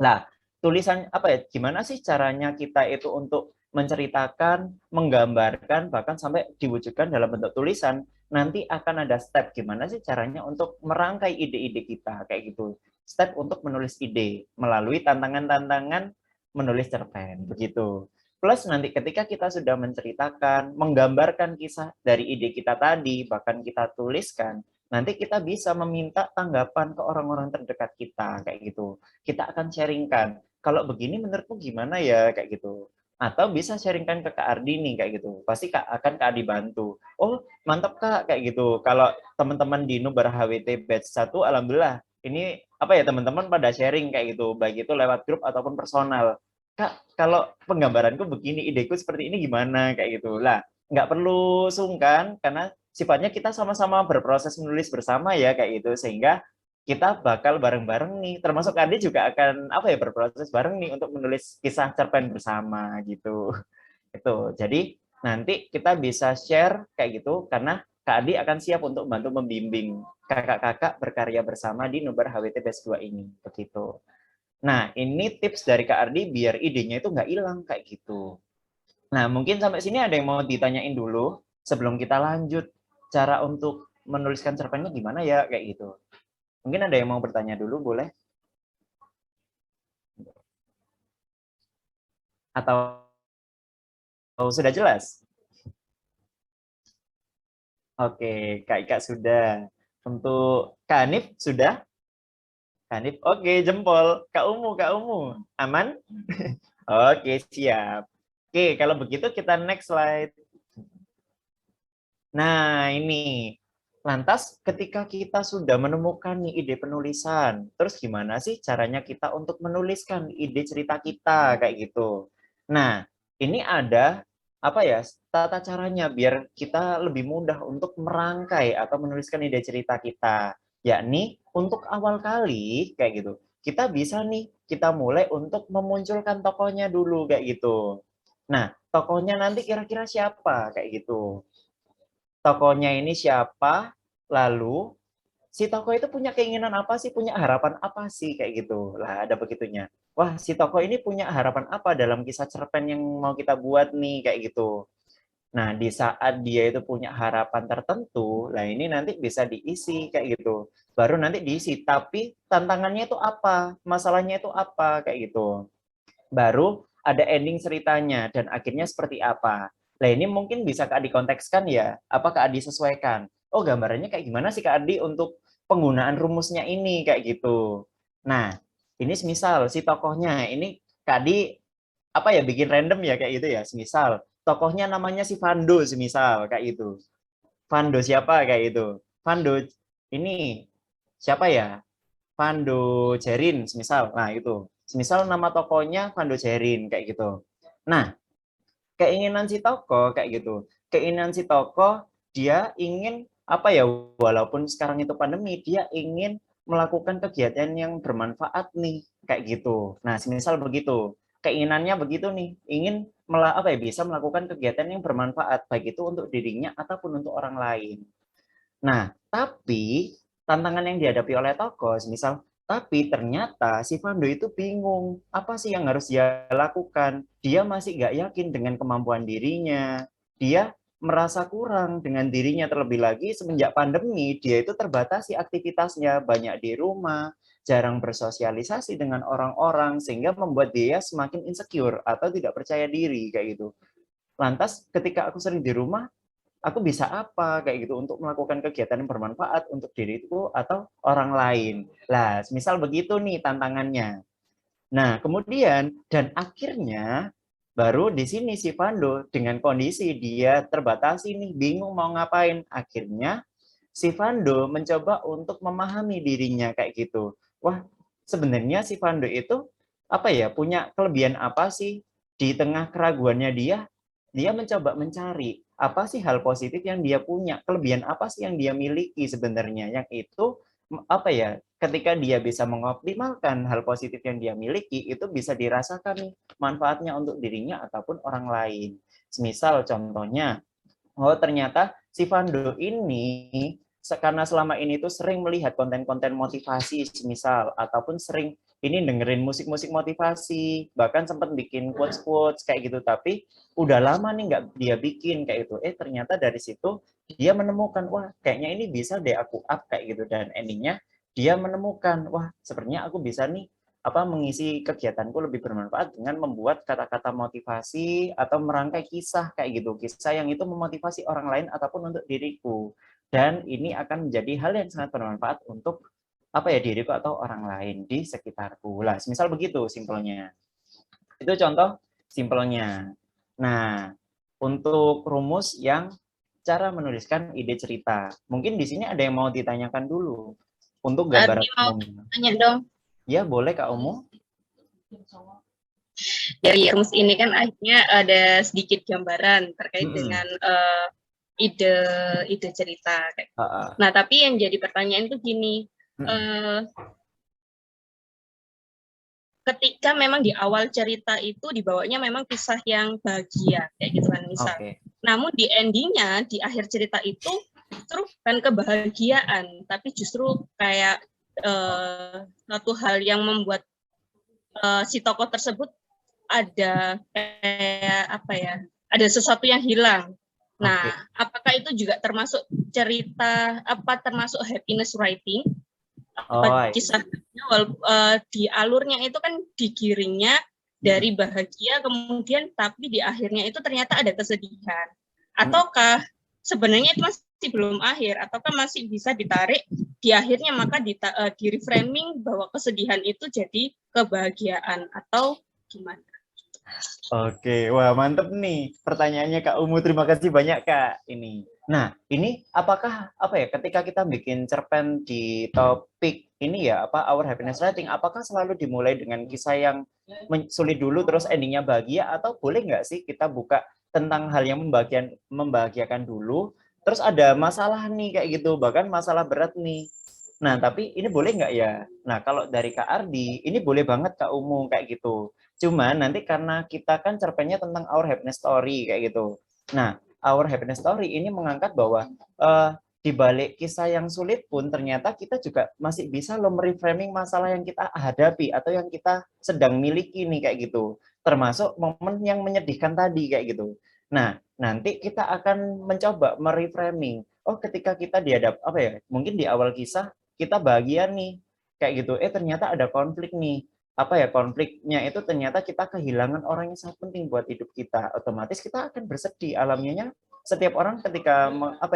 Nah, tulisan gimana sih caranya kita itu untuk menceritakan, menggambarkan, bahkan sampai diwujudkan dalam bentuk tulisan. Nanti akan ada step gimana sih caranya untuk merangkai ide-ide kita kayak gitu. Step untuk menulis ide melalui tantangan-tantangan menulis cerpen begitu. Plus nanti ketika kita sudah menceritakan, menggambarkan kisah dari ide kita tadi, bahkan kita tuliskan, nanti kita bisa meminta tanggapan ke orang-orang terdekat kita kayak gitu. Kita akan sharingkan, kalau begini menurutmu gimana ya kayak gitu. Atau bisa sharingkan ke Kak Ardi nih kayak gitu. Pasti akan Kak Ardi bantu. Oh, mantap Kak kayak gitu. Kalau teman-teman di Nubar HWT batch 1 alhamdulillah ini teman-teman pada sharing kayak gitu, baik itu lewat grup ataupun personal. Kak, kalau penggambaranku begini, ideku seperti ini gimana kayak gitu. Lah, nggak perlu sungkan karena sifatnya kita sama-sama berproses menulis bersama ya kayak gitu, sehingga kita bakal bareng-bareng nih, termasuk Adi juga akan berproses bareng nih untuk menulis kisah cerpen bersama gitu. Itu. Jadi nanti kita bisa share kayak gitu karena Kak Adi akan siap untuk membantu membimbing kakak-kakak berkarya bersama di Nubar HWT Batch 2 ini begitu. Nah, ini tips dari Kak Ardi biar idenya itu nggak hilang kayak gitu. Nah, mungkin sampai sini ada yang mau ditanyain dulu sebelum kita lanjut cara untuk menuliskan cerpennya gimana ya kayak gitu. Mungkin ada yang mau bertanya dulu, boleh? Atau sudah jelas? Oke, Kak Ika sudah. Untuk Kak Hanif sudah? Hanif, oke, jempol. Kak Umu, aman? Oke, siap. Oke, kalau begitu kita next slide. Nah, ini. Lantas, ketika kita sudah menemukan nih ide penulisan, terus gimana sih caranya kita untuk menuliskan ide cerita kita, kayak gitu. Nah, ini ada apa ya tata caranya biar kita lebih mudah untuk merangkai atau menuliskan ide cerita kita. Yakni, untuk awal kali, kayak gitu, kita bisa nih, kita mulai untuk memunculkan tokohnya dulu, kayak gitu. Nah, tokohnya nanti kira-kira siapa, kayak gitu. Tokohnya ini siapa, lalu si tokoh itu punya keinginan apa sih, punya harapan apa sih, kayak gitu. Lah, ada begitunya. Wah, si tokoh ini punya harapan apa dalam kisah cerpen yang mau kita buat nih, kayak gitu. Nah, di saat dia itu punya harapan tertentu, lah ini nanti bisa diisi, kayak gitu. Baru nanti diisi, tapi tantangannya itu apa, masalahnya itu apa, kayak gitu. Baru ada ending ceritanya, dan akhirnya seperti apa. Nah, ini mungkin bisa Kak Adi kontekskan ya, apa Kak Adi sesuaikan. Oh, gambarannya kayak gimana sih Kak Adi untuk penggunaan rumusnya ini, kayak gitu. Nah, ini semisal si tokohnya, ini Kak Adi apa ya, bikin random ya, kayak gitu ya. Semisal, tokohnya namanya si Vando, semisal, kayak gitu. Vando siapa, kayak gitu. Vando, ini siapa ya? Vando Jerin, semisal. Nah, itu. Semisal nama tokohnya Vando Jerin, kayak gitu. Nah, keinginan si tokoh kayak gitu. Keinginan si tokoh dia ingin apa ya, walaupun sekarang itu pandemi, dia ingin melakukan kegiatan yang bermanfaat nih, kayak gitu. Nah, semisal begitu. Keinginannya begitu nih, ingin apa ya, bisa melakukan kegiatan yang bermanfaat baik itu untuk dirinya ataupun untuk orang lain. Nah, tapi tantangan yang dihadapi oleh tokoh, misal, tapi ternyata si Vando itu bingung, apa sih yang harus dia lakukan? Dia masih nggak yakin dengan kemampuan dirinya, dia merasa kurang dengan dirinya, terlebih lagi semenjak pandemi, dia itu terbatasi aktivitasnya, banyak di rumah, jarang bersosialisasi dengan orang-orang, sehingga membuat dia semakin insecure atau tidak percaya diri, kayak gitu. Lantas ketika aku sering di rumah, aku bisa apa kayak gitu untuk melakukan kegiatan yang bermanfaat untuk diriku atau orang lain. Lah, misal begitu nih tantangannya. Nah, kemudian dan akhirnya baru di sini si Vando dengan kondisi dia terbatasi nih, bingung mau ngapain. Akhirnya si Vando mencoba untuk memahami dirinya kayak gitu. Wah, sebenarnya si Vando itu apa ya, punya kelebihan apa sih? Di tengah keraguannya dia mencoba mencari apa sih hal positif yang dia punya, kelebihan apa sih yang dia miliki sebenarnya, yang itu apa ya, ketika dia bisa mengoptimalkan hal positif yang dia miliki, itu bisa dirasakan nih manfaatnya untuk dirinya ataupun orang lain. Semisal contohnya, oh ternyata si Vando ini karena selama ini tuh sering melihat konten-konten motivasi misal, ataupun sering ini dengerin musik-musik motivasi, bahkan sempat bikin quotes-quotes kayak gitu, tapi udah lama nih nggak dia bikin kayak itu. Ternyata dari situ dia menemukan, wah kayaknya ini bisa deh aku up kayak gitu, dan endingnya dia menemukan, wah sepertinya aku bisa nih apa mengisi kegiatanku lebih bermanfaat dengan membuat kata-kata motivasi atau merangkai kisah kayak gitu, kisah yang itu memotivasi orang lain ataupun untuk diriku, dan ini akan menjadi hal yang sangat bermanfaat untuk apa ya, diriku atau orang lain di sekitarku. Lah, misal begitu simpelnya. Itu contoh simpelnya. Nah, untuk rumus yang cara menuliskan ide cerita, mungkin di sini ada yang mau ditanyakan dulu untuk gambaran umumnya. Tanya dong. Ya, boleh Kak Umu. Dari rumus ini kan akhirnya ada sedikit gambaran terkait dengan ide cerita. Nah, tapi yang jadi pertanyaan itu gini, ketika memang di awal cerita itu dibawanya memang kisah yang bahagia, kayak gitu kan misal. Namun di endingnya, di akhir cerita itu justru bukan kebahagiaan, tapi justru kayak suatu hal yang membuat si tokoh tersebut ada kayak apa ya, ada sesuatu yang hilang. Nah, apakah itu juga termasuk cerita, apa termasuk happiness writing? Kisahnya di alurnya itu kan digiringnya dari bahagia, kemudian tapi di akhirnya itu ternyata ada kesedihan. Ataukah sebenarnya itu masih belum akhir, ataukah masih bisa ditarik di akhirnya, maka di reframing bahwa kesedihan itu jadi kebahagiaan, atau gimana? Oke, wah mantep nih pertanyaannya Kak Umu. Terima kasih banyak Kak ini. Nah, ini apakah ketika kita bikin cerpen di topik ini ya Our Happiness Writing, apakah selalu dimulai dengan kisah yang sulit dulu terus endingnya bahagia, atau boleh nggak sih kita buka tentang hal yang membahagiakan dulu, terus ada masalah nih kayak gitu, bahkan masalah berat nih. Nah, tapi ini boleh nggak ya? Nah, kalau dari Kak Ardi, ini boleh banget Kak Umu kayak gitu. Cuman nanti karena kita kan cerpennya tentang Our Happiness Story kayak gitu. Nah, Our Happiness Story ini mengangkat bahwa di balik kisah yang sulit pun ternyata kita juga masih bisa mereframing masalah yang kita hadapi atau yang kita sedang miliki nih kayak gitu. Termasuk momen yang menyedihkan tadi kayak gitu. Nah, nanti kita akan mencoba mereframing. Oh, ketika kita dihadap mungkin di awal kisah kita bahagia nih kayak gitu. Ternyata ada konflik nih. Konfliknya itu ternyata kita kehilangan orang yang sangat penting buat hidup kita. Otomatis kita akan bersedih. Alamiahnya setiap orang ketika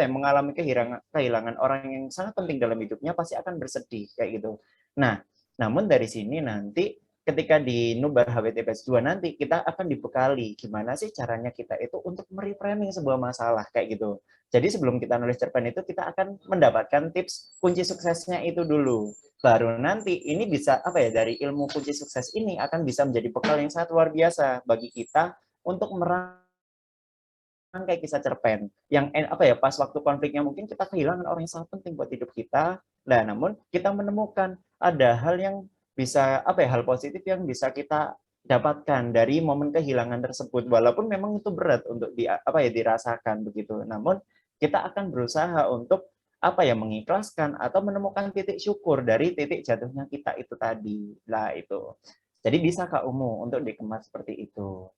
mengalami kehilangan orang yang sangat penting dalam hidupnya pasti akan bersedih kayak gitu. Nah, namun dari sini nanti ketika di Nubar HWTPS 2 nanti kita akan dibekali gimana sih caranya kita itu untuk mereframing sebuah masalah kayak gitu. Jadi sebelum kita nulis cerpen itu kita akan mendapatkan tips kunci suksesnya itu dulu. Baru nanti ini bisa dari ilmu kunci sukses ini akan bisa menjadi bekal yang sangat luar biasa bagi kita untuk merangkai kisah cerpen yang pas waktu konfliknya mungkin kita kehilangan orang yang sangat penting buat hidup kita. Nah, namun kita menemukan ada hal yang bisa hal positif yang bisa kita dapatkan dari momen kehilangan tersebut, walaupun memang itu berat untuk dirasakan begitu. Namun kita akan berusaha untuk mengikhlaskan atau menemukan titik syukur dari titik jatuhnya kita itu tadi. Lah itu. Jadi bisa Kak Umu untuk dikemas seperti itu.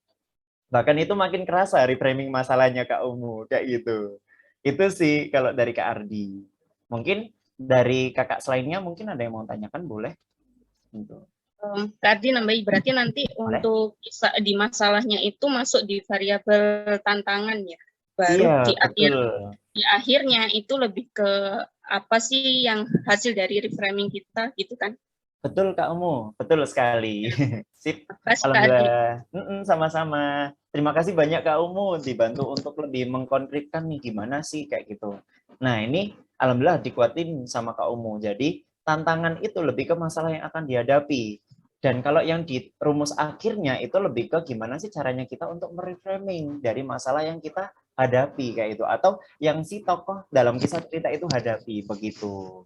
Bahkan itu makin kerasa reframing masalahnya Kak Umu kayak gitu. Itu sih kalau dari Kak Ardi. Mungkin dari kakak selainnya mungkin ada yang mau tanyakan, boleh? Kak Ardi nambahi, berarti nanti boleh? Untuk di masalahnya itu masuk di variabel tantangan ya. Baru iya, di akhirnya itu lebih ke apa sih yang hasil dari reframing kita gitu kan? Betul Kak Umu, betul sekali. Sip. Alhamdulillah. Sama-sama. Terima kasih banyak Kak Umu dibantu untuk lebih mengkonkretkan nih gimana sih kayak gitu. Nah, ini alhamdulillah dikuatin sama Kak Umu. Jadi tantangan itu lebih ke masalah yang akan dihadapi. Dan kalau yang di rumus akhirnya itu lebih ke gimana sih caranya kita untuk mereframing dari masalah yang kita hadapi kayak itu, atau yang si tokoh dalam kisah cerita itu hadapi begitu.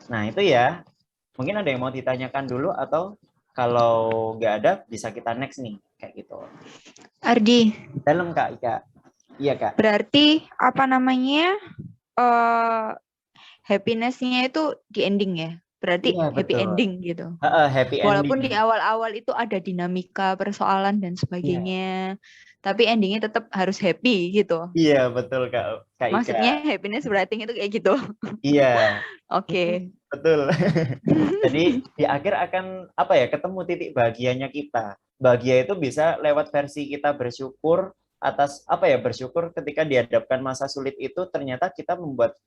Nah, itu ya. Mungkin ada yang mau ditanyakan dulu, atau kalau nggak ada bisa kita next nih kayak gitu. Ardi. Dalam Kak Ika. Iya Kak. Berarti happiness-nya itu di ending ya? Berarti ya, happy ending gitu. Happy walaupun ending. Di awal-awal itu ada dinamika persoalan dan sebagainya, tapi endingnya tetap harus happy gitu. Iya betul Kak Ika. Maksudnya happiness writing itu kayak gitu. Iya. Oke. Betul. Jadi di akhir akan ketemu titik bahagianya kita. Bahagia itu bisa lewat versi kita bersyukur atas bersyukur ketika dihadapkan masa sulit itu, ternyata kita membuat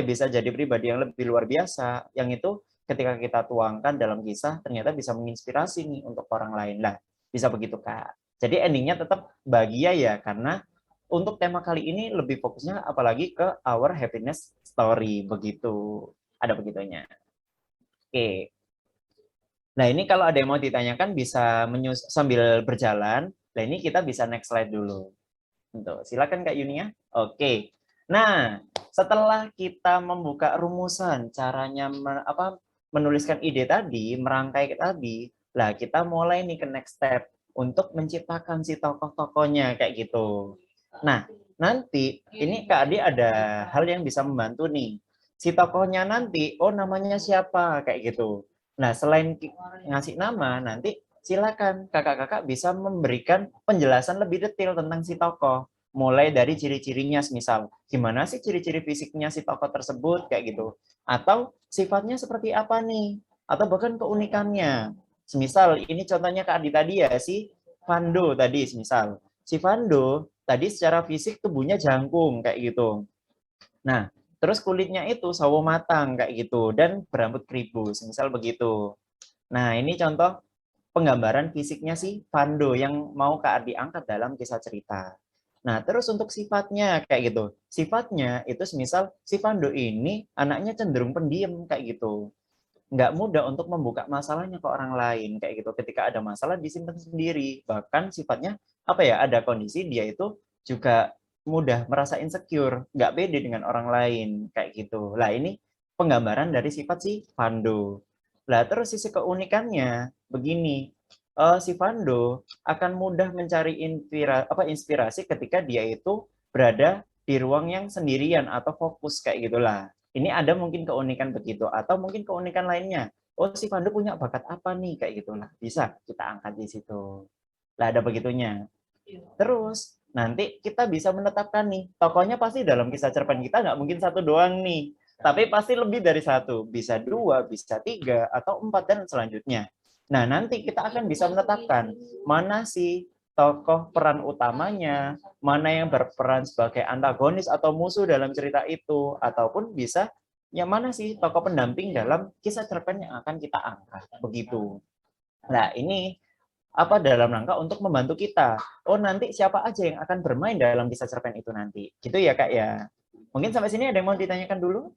bisa jadi pribadi yang lebih luar biasa, yang itu ketika kita tuangkan dalam kisah ternyata bisa menginspirasi nih untuk orang lain. Lah, bisa begitu Kak. Jadi endingnya tetap bahagia ya, karena untuk tema kali ini lebih fokusnya apalagi ke Our Happiness Story begitu. Ada begitunya. Oke. Nah, ini kalau ada yang mau ditanyakan bisa sambil berjalan. Nah, ini kita bisa next slide dulu. Silakan Kak Yunia. Oke. Nah, setelah kita membuka rumusan caranya menuliskan ide tadi, merangkai tadi, lah kita mulai nih ke next step untuk menciptakan si tokoh-tokohnya kayak gitu. Nah, nanti ini Kak Adi ada hal yang bisa membantu nih. Si tokohnya nanti, namanya siapa kayak gitu. Nah, selain ngasih nama, nanti silakan kakak-kakak bisa memberikan penjelasan lebih detail tentang si tokoh. Mulai dari ciri-cirinya, misal gimana sih ciri-ciri fisiknya si tokoh tersebut kayak gitu, atau sifatnya seperti apa nih, atau bahkan keunikannya. Semisal ini contohnya Kak Adi tadi ya, si Vando tadi, misal si Vando tadi secara fisik tubuhnya jangkung kayak gitu. Nah, terus kulitnya itu sawo matang kayak gitu dan berambut kribo, misal begitu. Nah, ini contoh penggambaran fisiknya si Vando yang mau Kak Ardi angkat dalam kisah cerita. Nah, terus untuk sifatnya kayak gitu. Sifatnya itu semisal si Vando ini anaknya cenderung pendiam kayak gitu. Nggak mudah untuk membuka masalahnya ke orang lain kayak gitu. Ketika ada masalah disimpan sendiri. Bahkan sifatnya apa ya? Ada kondisi dia itu juga mudah merasa insecure, nggak pede dengan orang lain kayak gitu. Lah ini penggambaran dari sifat si Vando. Lah terus sisi keunikannya begini, si Vando akan mudah mencari inspirasi ketika dia itu berada di ruang yang sendirian atau fokus kayak gitulah. Ini ada mungkin keunikan begitu atau mungkin keunikan lainnya. Oh si Vando punya bakat apa nih kayak gitulah. Bisa kita angkat di situ. Lah ada begitunya. Terus nanti kita bisa menetapkan nih tokohnya pasti dalam kisah cerpen kita nggak mungkin satu doang nih. Tapi pasti lebih dari satu, bisa dua, bisa tiga, atau empat, dan selanjutnya. Nah, nanti kita akan bisa menetapkan mana sih tokoh peran utamanya, mana yang berperan sebagai antagonis atau musuh dalam cerita itu, ataupun bisa yang mana sih tokoh pendamping dalam kisah cerpen yang akan kita angkat. Begitu. Nah, ini apa dalam rangka untuk membantu kita. Oh, nanti siapa aja yang akan bermain dalam kisah cerpen itu nanti. Gitu ya, Kak ya. Mungkin sampai sini ada yang mau ditanyakan dulu?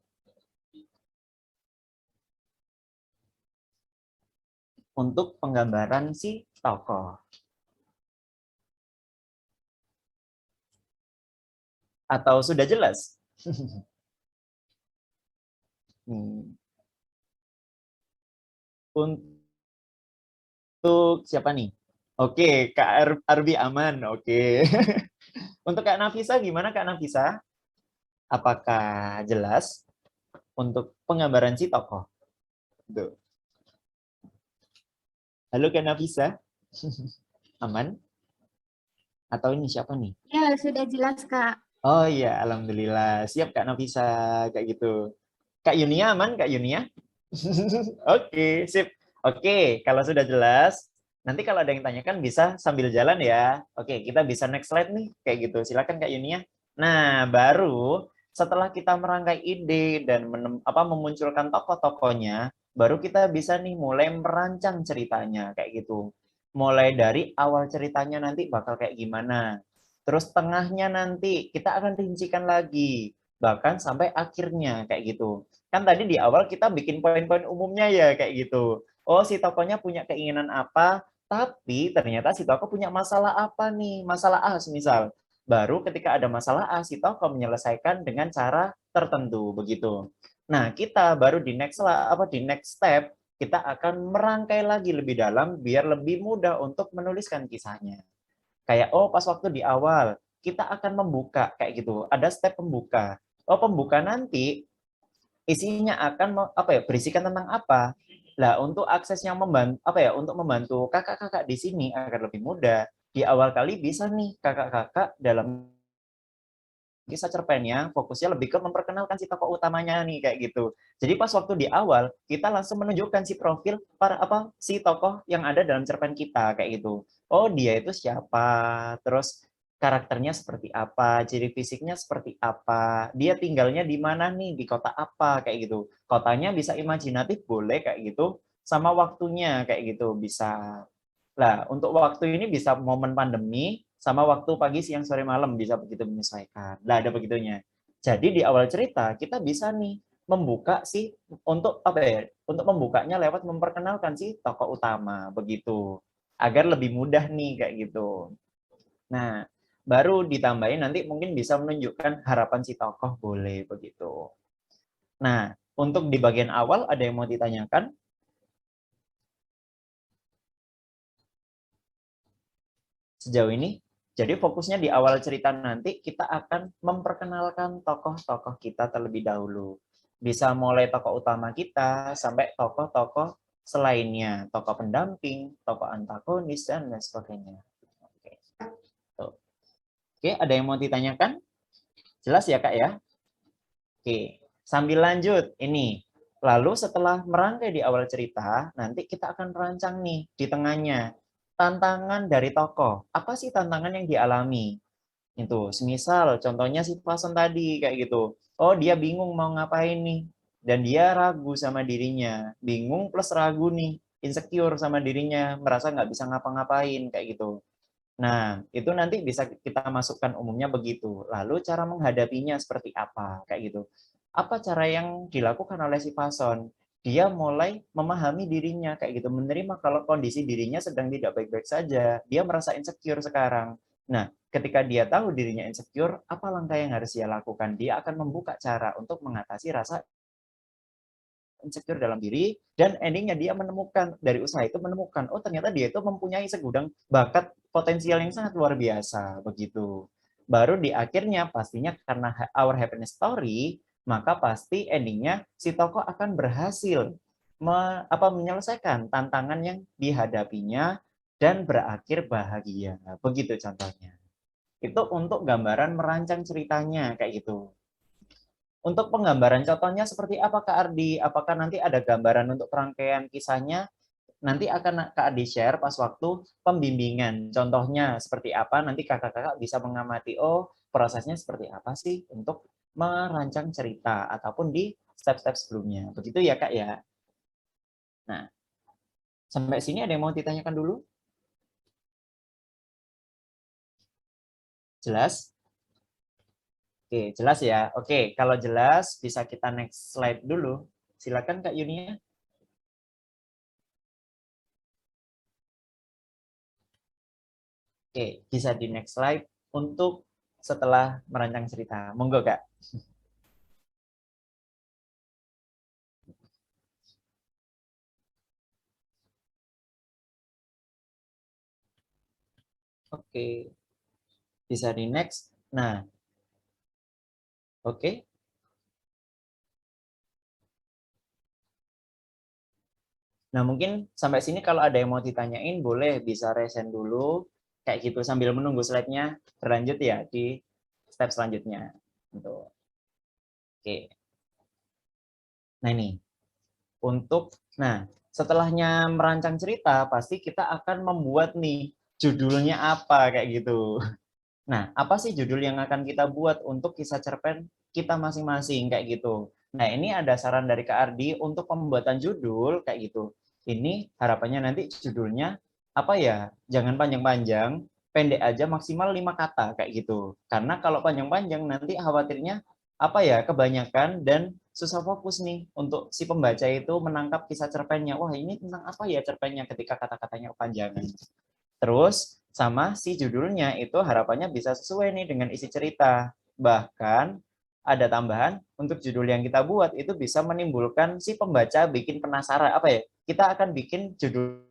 Untuk penggambaran si tokoh. Atau sudah jelas? Untuk siapa nih? Oke, Kak Arbi aman. Oke. Untuk Kak Nafisa, gimana Kak Nafisa? Apakah jelas untuk penggambaran si tokoh? Tuh. Halo Kak Nafisa? Aman? Atau ini siapa nih? Ya, sudah jelas, Kak. Oh iya, alhamdulillah. Siap Kak Nafisa, kayak gitu. Kak Yunia aman, Kak Yunia? Oke, sip. Oke, kalau sudah jelas, nanti kalau ada yang tanyakan bisa sambil jalan ya. Oke, kita bisa next slide nih, kayak gitu. Silakan Kak Yunia. Nah, baru setelah kita merangkai ide dan memunculkan tokoh-tokohnya, baru kita bisa nih mulai merancang ceritanya, kayak gitu. Mulai dari awal ceritanya nanti bakal kayak gimana. Terus tengahnya nanti kita akan rincikan lagi, bahkan sampai akhirnya kayak gitu. Kan tadi di awal kita bikin poin-poin umumnya ya kayak gitu. Oh, si tokohnya punya keinginan apa, tapi ternyata si tokoh punya masalah apa nih? Masalah A misal. Baru ketika ada masalah A, si tokoh menyelesaikan dengan cara tertentu begitu. Nah, kita baru di next step kita akan merangkai lagi lebih dalam biar lebih mudah untuk menuliskan kisahnya. Kayak oh pas waktu di awal kita akan membuka kayak gitu. Ada step pembuka. Oh, pembuka nanti isinya akan berisikan tentang apa? Lah, untuk aksesnya untuk membantu kakak-kakak di sini agar lebih mudah. Di awal kali bisa nih kakak-kakak dalam kisah cerpennya fokusnya lebih ke memperkenalkan si tokoh utamanya nih kayak gitu. Jadi pas waktu di awal kita langsung menunjukkan si profil si tokoh yang ada dalam cerpen kita kayak gitu. Oh, dia itu siapa? Terus karakternya seperti apa? Ciri fisiknya seperti apa? Dia tinggalnya di mana nih? Di kota apa kayak gitu. Kotanya bisa imajinatif boleh kayak gitu. Sama waktunya kayak gitu bisa. Lah, untuk waktu ini bisa momen pandemi sama waktu pagi, siang, sore, malam bisa begitu menyesuaikan. Lah, ada begitunya. Jadi di awal cerita kita bisa nih membuka untuk membukanya lewat memperkenalkan si tokoh utama begitu. Agar lebih mudah nih kayak gitu. Nah, baru ditambahin nanti mungkin bisa menunjukkan harapan si tokoh boleh begitu. Nah, untuk di bagian awal ada yang mau ditanyakan? Sejauh ini? Jadi fokusnya di awal cerita nanti kita akan memperkenalkan tokoh-tokoh kita terlebih dahulu. Bisa mulai tokoh utama kita sampai tokoh-tokoh selainnya, tokoh pendamping, tokoh antagonis, dan lain sebagainya. Oke. Tuh. Oke, ada yang mau ditanyakan? Jelas ya Kak ya? Oke, sambil lanjut ini. Lalu setelah merangkai di awal cerita, nanti kita akan merancang nih di tengahnya. Tantangan dari tokoh. Apa sih tantangan yang dialami? Itu, semisal contohnya si Fason tadi kayak gitu. Oh, dia bingung mau ngapain nih. Dan dia ragu sama dirinya. Bingung plus ragu nih. Insecure sama dirinya, merasa nggak bisa ngapa-ngapain kayak gitu. Nah, itu nanti bisa kita masukkan umumnya begitu. Lalu cara menghadapinya seperti apa kayak gitu. Apa cara yang dilakukan oleh si Fason? Dia mulai memahami dirinya kayak gitu, menerima kalau kondisi dirinya sedang tidak baik-baik saja. Dia merasa insecure sekarang. Nah, ketika dia tahu dirinya insecure, apa langkah yang harus dia lakukan? Dia akan membuka cara untuk mengatasi rasa insecure dalam diri, dan endingnya dia menemukan, dari usaha itu menemukan, oh ternyata dia itu mempunyai segudang bakat potensial yang sangat luar biasa, begitu. Baru di akhirnya pastinya karena our happiness story, maka pasti endingnya si tokoh akan berhasil menyelesaikan tantangan yang dihadapinya dan berakhir bahagia. Begitu contohnya. Itu untuk gambaran merancang ceritanya kayak gitu. Untuk penggambaran contohnya seperti apa Kak Ardi? Apakah nanti ada gambaran untuk rangkaian kisahnya? Nanti akan Kak Ardi share pas waktu pembimbingan. Contohnya seperti apa? Nanti kakak-kakak bisa mengamati, oh prosesnya seperti apa sih untuk merancang cerita ataupun di step-step sebelumnya. Begitu ya Kak ya? Nah, sampai sini ada yang mau ditanyakan dulu? Jelas? Oke, jelas ya. Oke, kalau jelas bisa kita next slide dulu. Silakan Kak Yunia. Oke, bisa di next slide untuk setelah merancang cerita. Monggo, Kak. Oke, bisa di next. Nah, oke. Nah, mungkin sampai sini kalau ada yang mau ditanyain, boleh bisa resen dulu. Kayak gitu, sambil menunggu slide-nya berlanjut ya di step selanjutnya. Oke. Nah, ini. Nah, setelahnya merancang cerita, pasti kita akan membuat nih, judulnya apa, kayak gitu. Nah, apa sih judul yang akan kita buat untuk kisah cerpen kita masing-masing kayak gitu. Nah, ini ada saran dari Kak Ardi untuk pembuatan judul kayak gitu. Ini harapannya nanti judulnya apa ya? Jangan panjang-panjang, pendek aja maksimal 5 kata kayak gitu. Karena kalau panjang-panjang nanti khawatirnya apa ya? Kebanyakan dan susah fokus nih untuk si pembaca itu menangkap kisah cerpennya. Wah, ini tentang apa ya cerpennya ketika kata-katanya kepanjangan. Terus sama si judulnya itu harapannya bisa sesuai nih dengan isi cerita. Bahkan ada tambahan untuk judul yang kita buat itu bisa menimbulkan si pembaca bikin penasaran apa ya? Kita akan bikin judulnya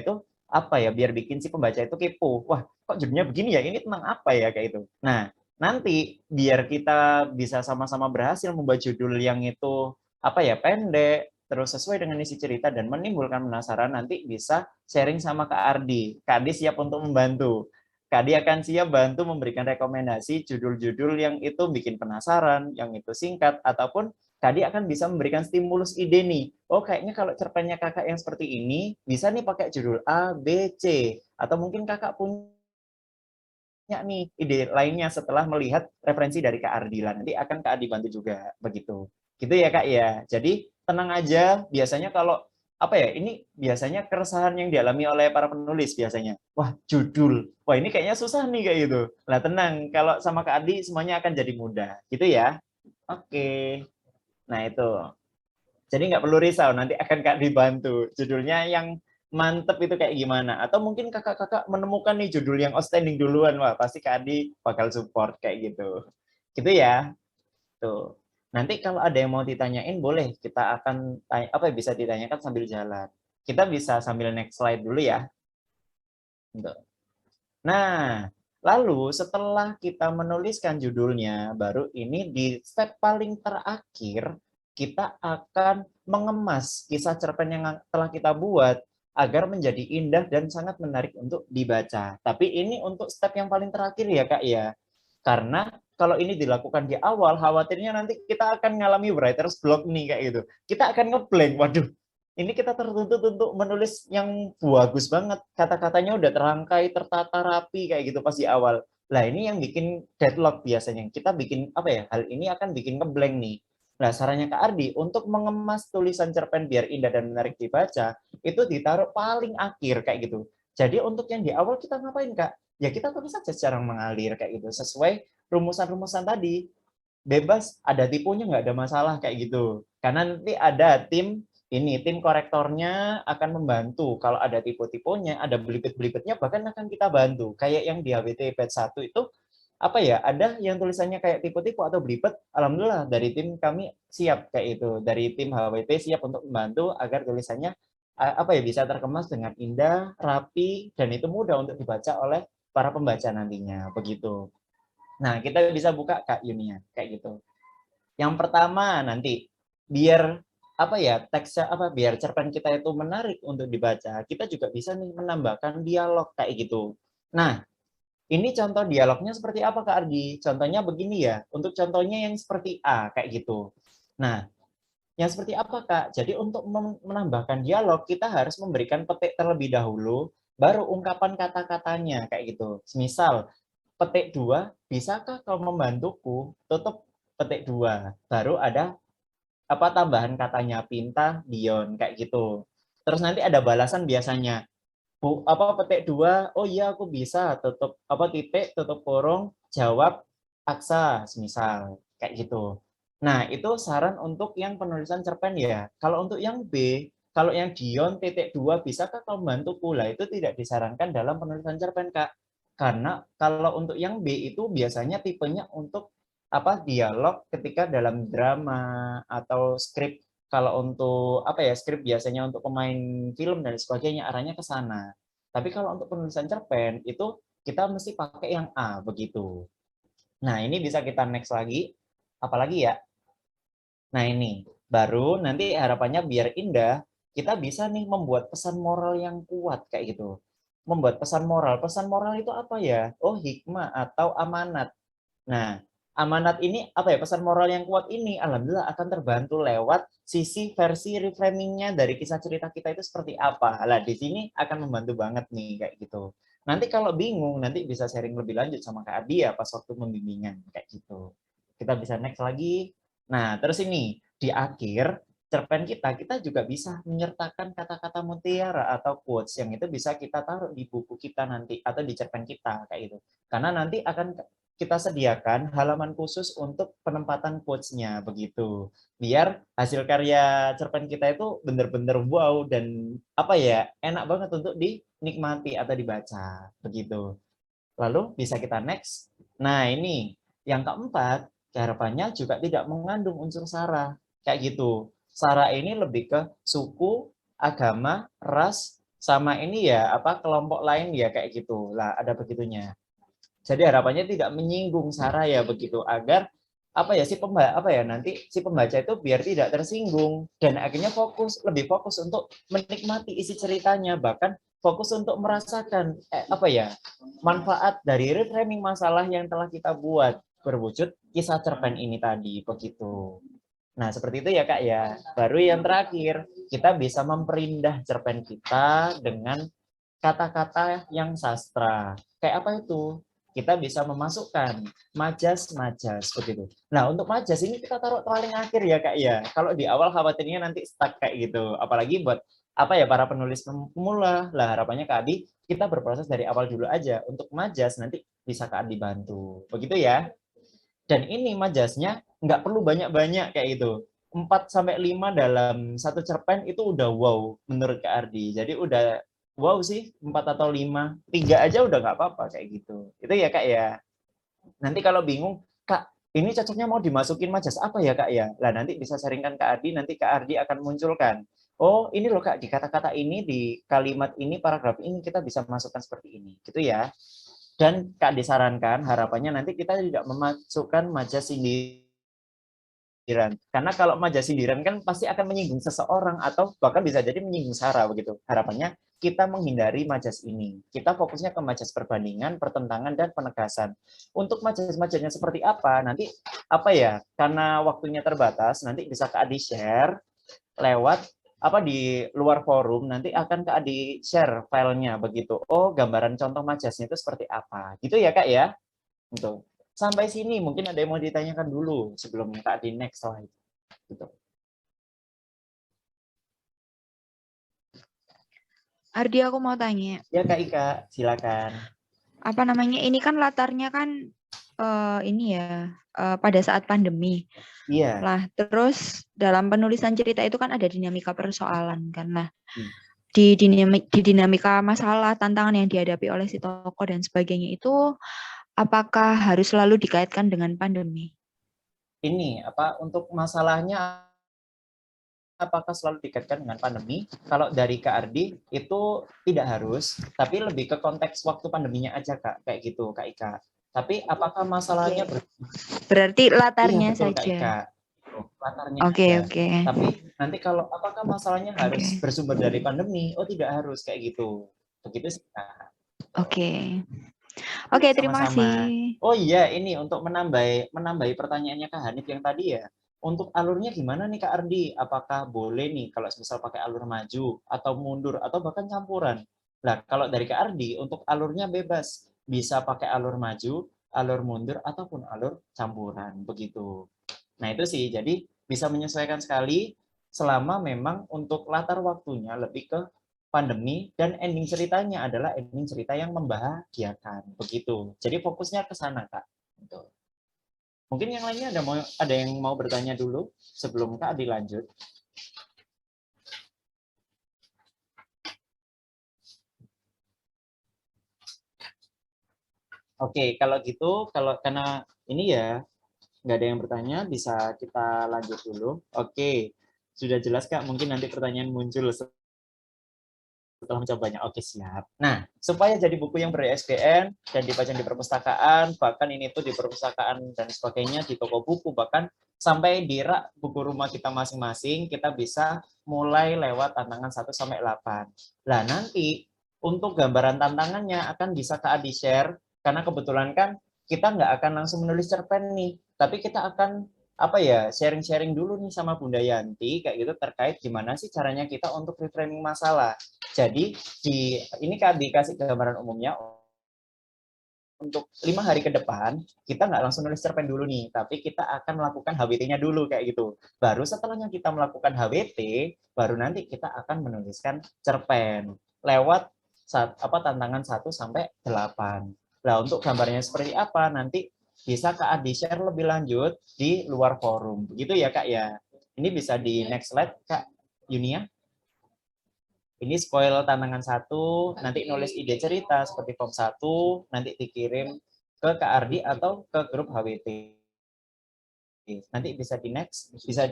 itu apa ya biar bikin si pembaca itu kepo. Wah, kok judulnya begini ya? Ini tentang apa ya kayak itu. Nah, nanti biar kita bisa sama-sama berhasil membuat judul yang itu apa ya pendek terus sesuai dengan isi cerita dan menimbulkan penasaran, nanti bisa sharing sama Kak Ardi. Kak Ardi siap untuk membantu. Kak Ardi akan siap bantu memberikan rekomendasi judul-judul yang itu bikin penasaran, yang itu singkat, ataupun Kak Ardi akan bisa memberikan stimulus ide nih. Oh, kayaknya kalau cerpennya kakak yang seperti ini, bisa nih pakai judul A, B, C. Atau mungkin kakak punya nih ide lainnya setelah melihat referensi dari Kak Ardila. Nanti akan Kak Ardi bantu juga, begitu. Gitu ya Kak ya. Jadi tenang aja, biasanya kalau apa ya, ini biasanya keresahan yang dialami oleh para penulis biasanya. Wah, judul. Wah, ini kayaknya susah nih kayak gitu. Nah, tenang, kalau sama Kak Ardi semuanya akan jadi mudah. Gitu ya. Oke. Nah, itu. Jadi nggak perlu risau, nanti akan Kak dibantu. Judulnya yang mantep itu kayak gimana. Atau mungkin kakak-kakak menemukan nih judul yang outstanding duluan. Wah, pasti Kak Adi bakal support kayak gitu. Gitu ya. Tuh. Nanti kalau ada yang mau ditanyain, boleh. Kita akan tanya, apa bisa ditanyakan sambil jalan. Kita bisa sambil next slide dulu ya. Nah, lalu setelah kita menuliskan judulnya, baru ini di step paling terakhir, kita akan mengemas kisah cerpen yang telah kita buat agar menjadi indah dan sangat menarik untuk dibaca. Tapi ini untuk step yang paling terakhir ya Kak ya. Karena kalau ini dilakukan di awal, khawatirnya nanti kita akan mengalami writer's block nih kayak gitu. Kita akan ngeblank, waduh, ini kita tertuntut untuk menulis yang bagus banget. Kata-katanya udah terangkai, tertata rapi kayak gitu pas di awal. Lah ini yang bikin deadlock biasanya. Kita bikin apa ya? Hal ini akan bikin ngeblank nih. Nah, sarannya Kak Ardi untuk mengemas tulisan cerpen biar indah dan menarik dibaca, itu ditaruh paling akhir kayak gitu. Jadi untuk yang di awal kita ngapain Kak? Ya kita tulis saja secara mengalir kayak gitu, sesuai rumusan-rumusan tadi. Bebas, ada tipunya nggak ada masalah kayak gitu. Karena nanti ada tim korektornya akan membantu. Kalau ada tipe-tipenya, ada belibet-belibetnya, bahkan akan kita bantu. Kayak yang di HWT batch 1 itu, apa ya, ada yang tulisannya kayak tipe-tipe atau belibet, alhamdulillah dari tim kami siap kayak itu. Dari tim HWT siap untuk membantu agar tulisannya apa ya bisa terkemas dengan indah, rapi, dan itu mudah untuk dibaca oleh para pembaca nantinya. Begitu. Nah, kita bisa buka Kak Yunia, kayak gitu. Yang pertama nanti, biar apa ya teksnya biar cerpen kita itu menarik untuk dibaca, kita juga bisa nih menambahkan dialog kayak gitu. Nah, ini contoh dialognya seperti apa Kak Ardi? Contohnya begini ya, untuk contohnya yang seperti A kayak gitu. Nah, yang seperti apa Kak? Jadi untuk menambahkan dialog, kita harus memberikan petik terlebih dahulu, baru ungkapan kata-katanya kayak gitu. Misal, petik 2, bisakah kau membantuku? Tutup petik 2, baru ada tambahan katanya pinta, Dion kayak gitu. Terus nanti ada balasan biasanya. Petik 2, oh iya aku bisa, tutup titik, tutup kurung, jawab Aksa, semisal kayak gitu. Nah, itu saran untuk yang penulisan cerpen ya. Kalau untuk yang B, kalau yang Dion titik 2, bisakah kau membantuku? Lah itu tidak disarankan dalam penulisan cerpen, Kak. Karena kalau untuk yang B itu biasanya tipenya untuk dialog ketika dalam drama atau skrip. Kalau untuk skrip biasanya untuk pemain film dan sebagainya arahnya ke sana. Tapi kalau untuk penulisan cerpen itu kita mesti pakai yang A begitu. Nah, ini bisa kita next lagi. Apalagi ya? Nah, ini baru nanti harapannya biar indah, kita bisa nih membuat pesan moral yang kuat kayak gitu. Membuat pesan moral. Pesan moral itu apa ya? Oh, hikmah atau amanat. Nah, amanat ini pesan moral yang kuat ini alhamdulillah akan terbantu lewat sisi versi reframingnya dari kisah cerita kita itu seperti apa. Lah di sini akan membantu banget nih kayak gitu. Nanti kalau bingung nanti bisa sharing lebih lanjut sama Kak Adi ya pas waktu membimbingan kayak gitu. Kita bisa next lagi. Nah, terus ini di akhir cerpen kita juga bisa menyertakan kata-kata mutiara atau quotes yang itu bisa kita taruh di buku kita nanti atau di cerpen kita kayak gitu. Karena nanti akan kita sediakan halaman khusus untuk penempatan quotes-nya begitu. Biar hasil karya cerpen kita itu benar-benar wow dan enak banget untuk dinikmati atau dibaca begitu. Lalu bisa kita next. Nah, ini yang keempat, harapannya juga tidak mengandung unsur sara. Kayak gitu. Sara ini lebih ke suku, agama, ras, sama ini ya kelompok lain ya kayak gitu. Lah, ada begitunya. Jadi harapannya tidak menyinggung sara ya begitu agar nanti si pembaca itu biar tidak tersinggung dan akhirnya lebih fokus untuk menikmati isi ceritanya, bahkan fokus untuk merasakan manfaat dari reframing masalah yang telah kita buat berwujud kisah cerpen ini tadi begitu. Nah, seperti itu ya Kak ya. Baru yang terakhir, kita bisa memperindah cerpen kita dengan kata-kata yang sastra. Kayak apa itu? Kita bisa memasukkan majas-majas begitu. Nah, untuk majas ini kita taruh paling akhir ya Kak ya. Kalau di awal khawatirnya nanti stuck kayak gitu. Apalagi buat para penulis pemula. Lah harapannya Kak Adi kita berproses dari awal dulu aja. Untuk majas nanti bisa Kak Adi bantu. Begitu ya. Dan ini majasnya nggak perlu banyak-banyak kayak gitu. 4-5 dalam satu cerpen itu udah wow menurut Kak Ardi. Jadi udah wow sih 4 atau 5. 3 aja udah nggak apa-apa kayak gitu. Itu ya Kak ya. Nanti kalau bingung, Kak ini cocoknya mau dimasukin majas apa ya Kak ya? Lah nanti bisa sharingkan Kak Ardi, nanti Kak Ardi akan munculkan. Oh ini loh Kak, di kata-kata ini, di kalimat ini, paragraf ini kita bisa masukkan seperti ini. Gitu ya. Dan Kak disarankan harapannya nanti kita tidak memasukkan majas sindiran. Karena kalau majas sindiran kan pasti akan menyinggung seseorang atau bahkan bisa jadi menyinggung sara begitu. Harapannya kita menghindari majas ini. Kita fokusnya ke majas perbandingan, pertentangan, dan penegasan. Untuk majas-majasnya seperti apa, nanti karena waktunya terbatas, nanti bisa Kak Adi share lewat di luar forum, nanti akan Kak Adi share filenya begitu. Oh, gambaran contoh majasnya itu seperti apa. Gitu ya Kak ya. Gitu. Sampai sini mungkin ada yang mau ditanyakan dulu sebelum Kak Adi next slide. Gitu. Ardi, aku mau tanya. Ya Kak Ika, silakan. Apa namanya? Ini kan latarnya kan ini ya pada saat pandemi. Iya. Lah, terus dalam penulisan cerita itu kan ada dinamika persoalan kan. Nah, Hmm. di dinamika masalah, tantangan yang dihadapi oleh si tokoh dan sebagainya itu apakah harus selalu dikaitkan dengan pandemi? Ini apa untuk masalahnya apakah selalu dikaitkan dengan pandemi? Kalau dari Kak Ardi itu tidak harus, tapi lebih ke konteks waktu pandeminya aja Kak, kayak gitu Kak Ika. Tapi apakah masalahnya berarti latarnya iya, betul, Kak saja. Ika. Latarnya Oke, aja. oke. Tapi nanti kalau apakah masalahnya harus Oke. bersumber dari pandemi? Oh, tidak harus kayak gitu. Begitu sih Kak. Oke. Oke, terima Sama-sama. kasih. Oh iya, ini untuk menambahi pertanyaannya Kak Hanif yang tadi ya. Untuk alurnya gimana nih Kak Ardi? Apakah boleh nih kalau misal pakai alur maju atau mundur atau bahkan campuran? Nah, kalau dari Kak Ardi untuk alurnya bebas, bisa pakai alur maju, alur mundur ataupun alur campuran begitu. Nah, itu sih. Jadi bisa menyesuaikan sekali selama memang untuk latar waktunya lebih ke pandemi dan ending ceritanya adalah ending cerita yang membahagiakan begitu. Jadi fokusnya ke sana Kak. Gitu. Mungkin yang lainnya ada yang mau bertanya dulu sebelum Kak dilanjut. Oke, kalau gitu karena ini ya nggak ada yang bertanya, bisa kita lanjut dulu. Oke, sudah jelas Kak. Mungkin nanti pertanyaan muncul setelah mencobanya. Oke, siap. Nah, supaya jadi buku yang ber-ISBN dan dipajang di perpustakaan, bahkan ini tuh di perpustakaan dan sebagainya, di toko buku, bahkan sampai di rak buku rumah kita masing-masing, kita bisa mulai lewat tantangan 1-8. Nah, nanti untuk gambaran tantangannya akan bisa Kak Adi share, karena kebetulan kan kita nggak akan langsung menulis cerpen nih, tapi kita akan sharing-sharing dulu nih sama Bunda Yanti kayak gitu terkait gimana sih caranya kita untuk reframing masalah. Jadi ini Kak dikasih gambaran umumnya untuk 5 hari ke depan kita nggak langsung nulis cerpen dulu nih, tapi kita akan melakukan HWT-nya dulu kayak gitu. Baru setelahnya kita melakukan HWT, baru nanti kita akan menuliskan cerpen lewat tantangan 1-8. Nah, untuk gambarnya seperti apa nanti bisa Kak Adi share lebih lanjut di luar forum. Begitu ya Kak ya. Ini bisa di next slide Kak Yunia. Ini spoil tantangan 1, nanti nulis ide cerita seperti form 1, nanti dikirim ke Kak Ardi atau ke grup HWT. Nanti bisa di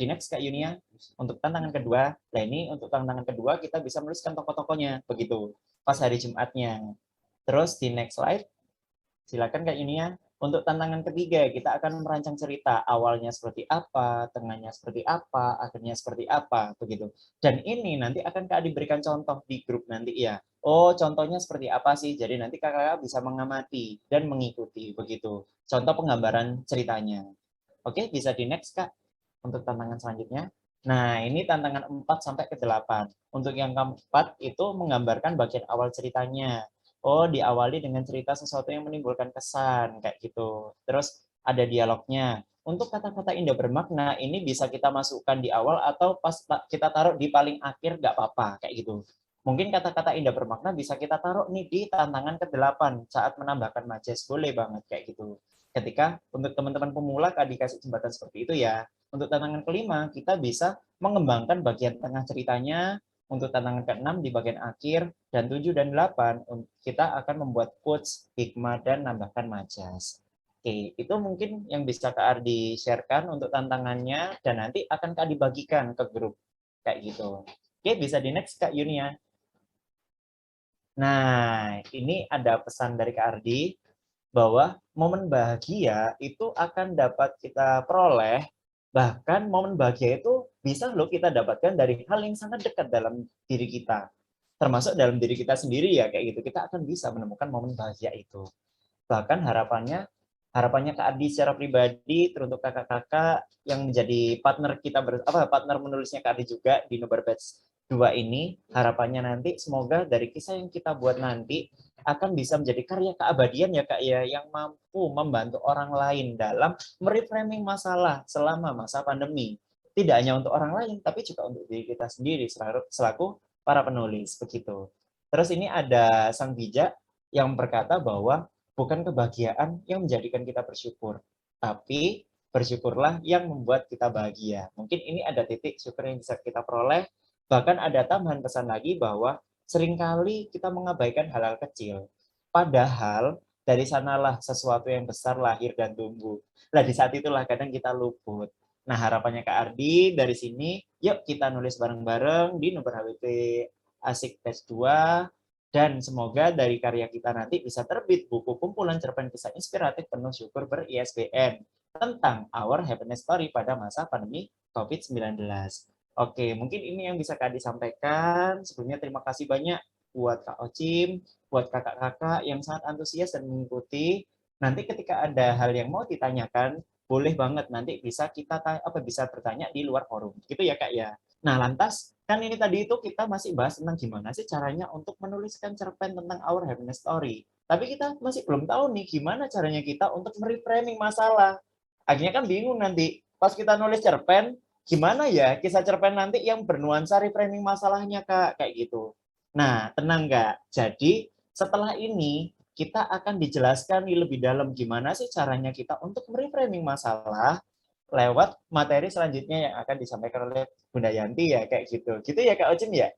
next Kak Yunia. Untuk tantangan kedua, nah ini untuk tantangan kedua kita bisa menuliskan tokoh-tokohnya begitu pas hari Jumatnya. Terus di next slide, silakan Kak Yunia. Untuk tantangan ketiga, kita akan merancang cerita awalnya seperti apa, tengahnya seperti apa, akhirnya seperti apa, begitu. Dan ini nanti akan Kak diberikan contoh di grup nanti ya. Oh, contohnya seperti apa sih? Jadi nanti Kakak bisa mengamati dan mengikuti, begitu. Contoh penggambaran ceritanya. Oke, bisa di next Kak untuk tantangan selanjutnya. Nah, ini tantangan 4-8. Untuk yang keempat itu menggambarkan bagian awal ceritanya. Oh, diawali dengan cerita sesuatu yang menimbulkan kesan, kayak gitu. Terus ada dialognya. Untuk kata-kata indah bermakna, ini bisa kita masukkan di awal atau pas kita taruh di paling akhir, nggak apa-apa, kayak gitu. Mungkin kata-kata indah bermakna bisa kita taruh nih di tantangan ke-8, saat menambahkan majas, boleh banget, kayak gitu. Ketika untuk teman-teman pemula, Kak dikasih jembatan seperti itu ya. Untuk tantangan kelima, kita bisa mengembangkan bagian tengah ceritanya. Untuk tantangan ke-6 di bagian akhir, dan 7 dan 8 kita akan membuat quotes, hikmah, dan nambahkan majas. Oke, itu mungkin yang bisa Kak Ardi sharekan untuk tantangannya, dan nanti akan Kak dibagikan ke grup. Kayak gitu. Oke, bisa di next Kak Yunia. Nah, ini ada pesan dari Kak Ardi, bahwa momen bahagia itu akan dapat kita peroleh. Bahkan momen bahagia itu bisa loh kita dapatkan dari hal yang sangat dekat dalam diri kita. Termasuk dalam diri kita sendiri ya, kayak gitu. Kita akan bisa menemukan momen bahagia itu. Bahkan harapannya Kak Adi secara pribadi, teruntuk kakak-kakak yang menjadi partner kita partner menulisnya Kak Adi juga di Nobar Batch dua ini harapannya nanti semoga dari kisah yang kita buat nanti akan bisa menjadi karya keabadian ya Kak ya, yang mampu membantu orang lain dalam mereframing masalah selama masa pandemi. Tidak hanya untuk orang lain, tapi juga untuk diri kita sendiri selaku para penulis begitu. Terus ini ada sang bijak yang berkata bahwa bukan kebahagiaan yang menjadikan kita bersyukur, tapi bersyukurlah yang membuat kita bahagia. Mungkin ini ada titik syukur yang bisa kita peroleh. Bahkan ada tambahan pesan lagi bahwa seringkali kita mengabaikan hal-hal kecil. Padahal dari sanalah sesuatu yang besar lahir dan tumbuh. Nah, di saat itulah kadang kita luput. Nah, harapannya Kak Ardi dari sini, yuk kita nulis bareng-bareng di nomor HWP Asik Tes 2. Dan semoga dari karya kita nanti bisa terbit buku kumpulan cerpen kisah inspiratif penuh syukur ber-ISBN tentang Our Happiness Story pada masa pandemi COVID-19. Oke, mungkin ini yang bisa Kak Adi sampaikan. Sebelumnya terima kasih banyak buat Kak Ocim, buat kakak-kakak yang sangat antusias dan mengikuti. Nanti ketika ada hal yang mau ditanyakan, boleh banget nanti bisa kita bisa bertanya di luar forum. Gitu ya Kak ya. Nah, lantas kan ini tadi itu kita masih bahas tentang gimana sih caranya untuk menuliskan cerpen tentang Our Happiness Story. Tapi kita masih belum tahu nih gimana caranya kita untuk mereframing masalah. Akhirnya kan bingung nanti pas kita nulis cerpen, gimana ya kisah cerpen nanti yang bernuansa reframing masalahnya Kak, kayak gitu. Nah, tenang Kak. Jadi, setelah ini kita akan dijelaskan lebih dalam gimana sih caranya kita untuk reframing masalah lewat materi selanjutnya yang akan disampaikan oleh Bunda Yanti ya, kayak gitu. Gitu ya Kak Ocim ya?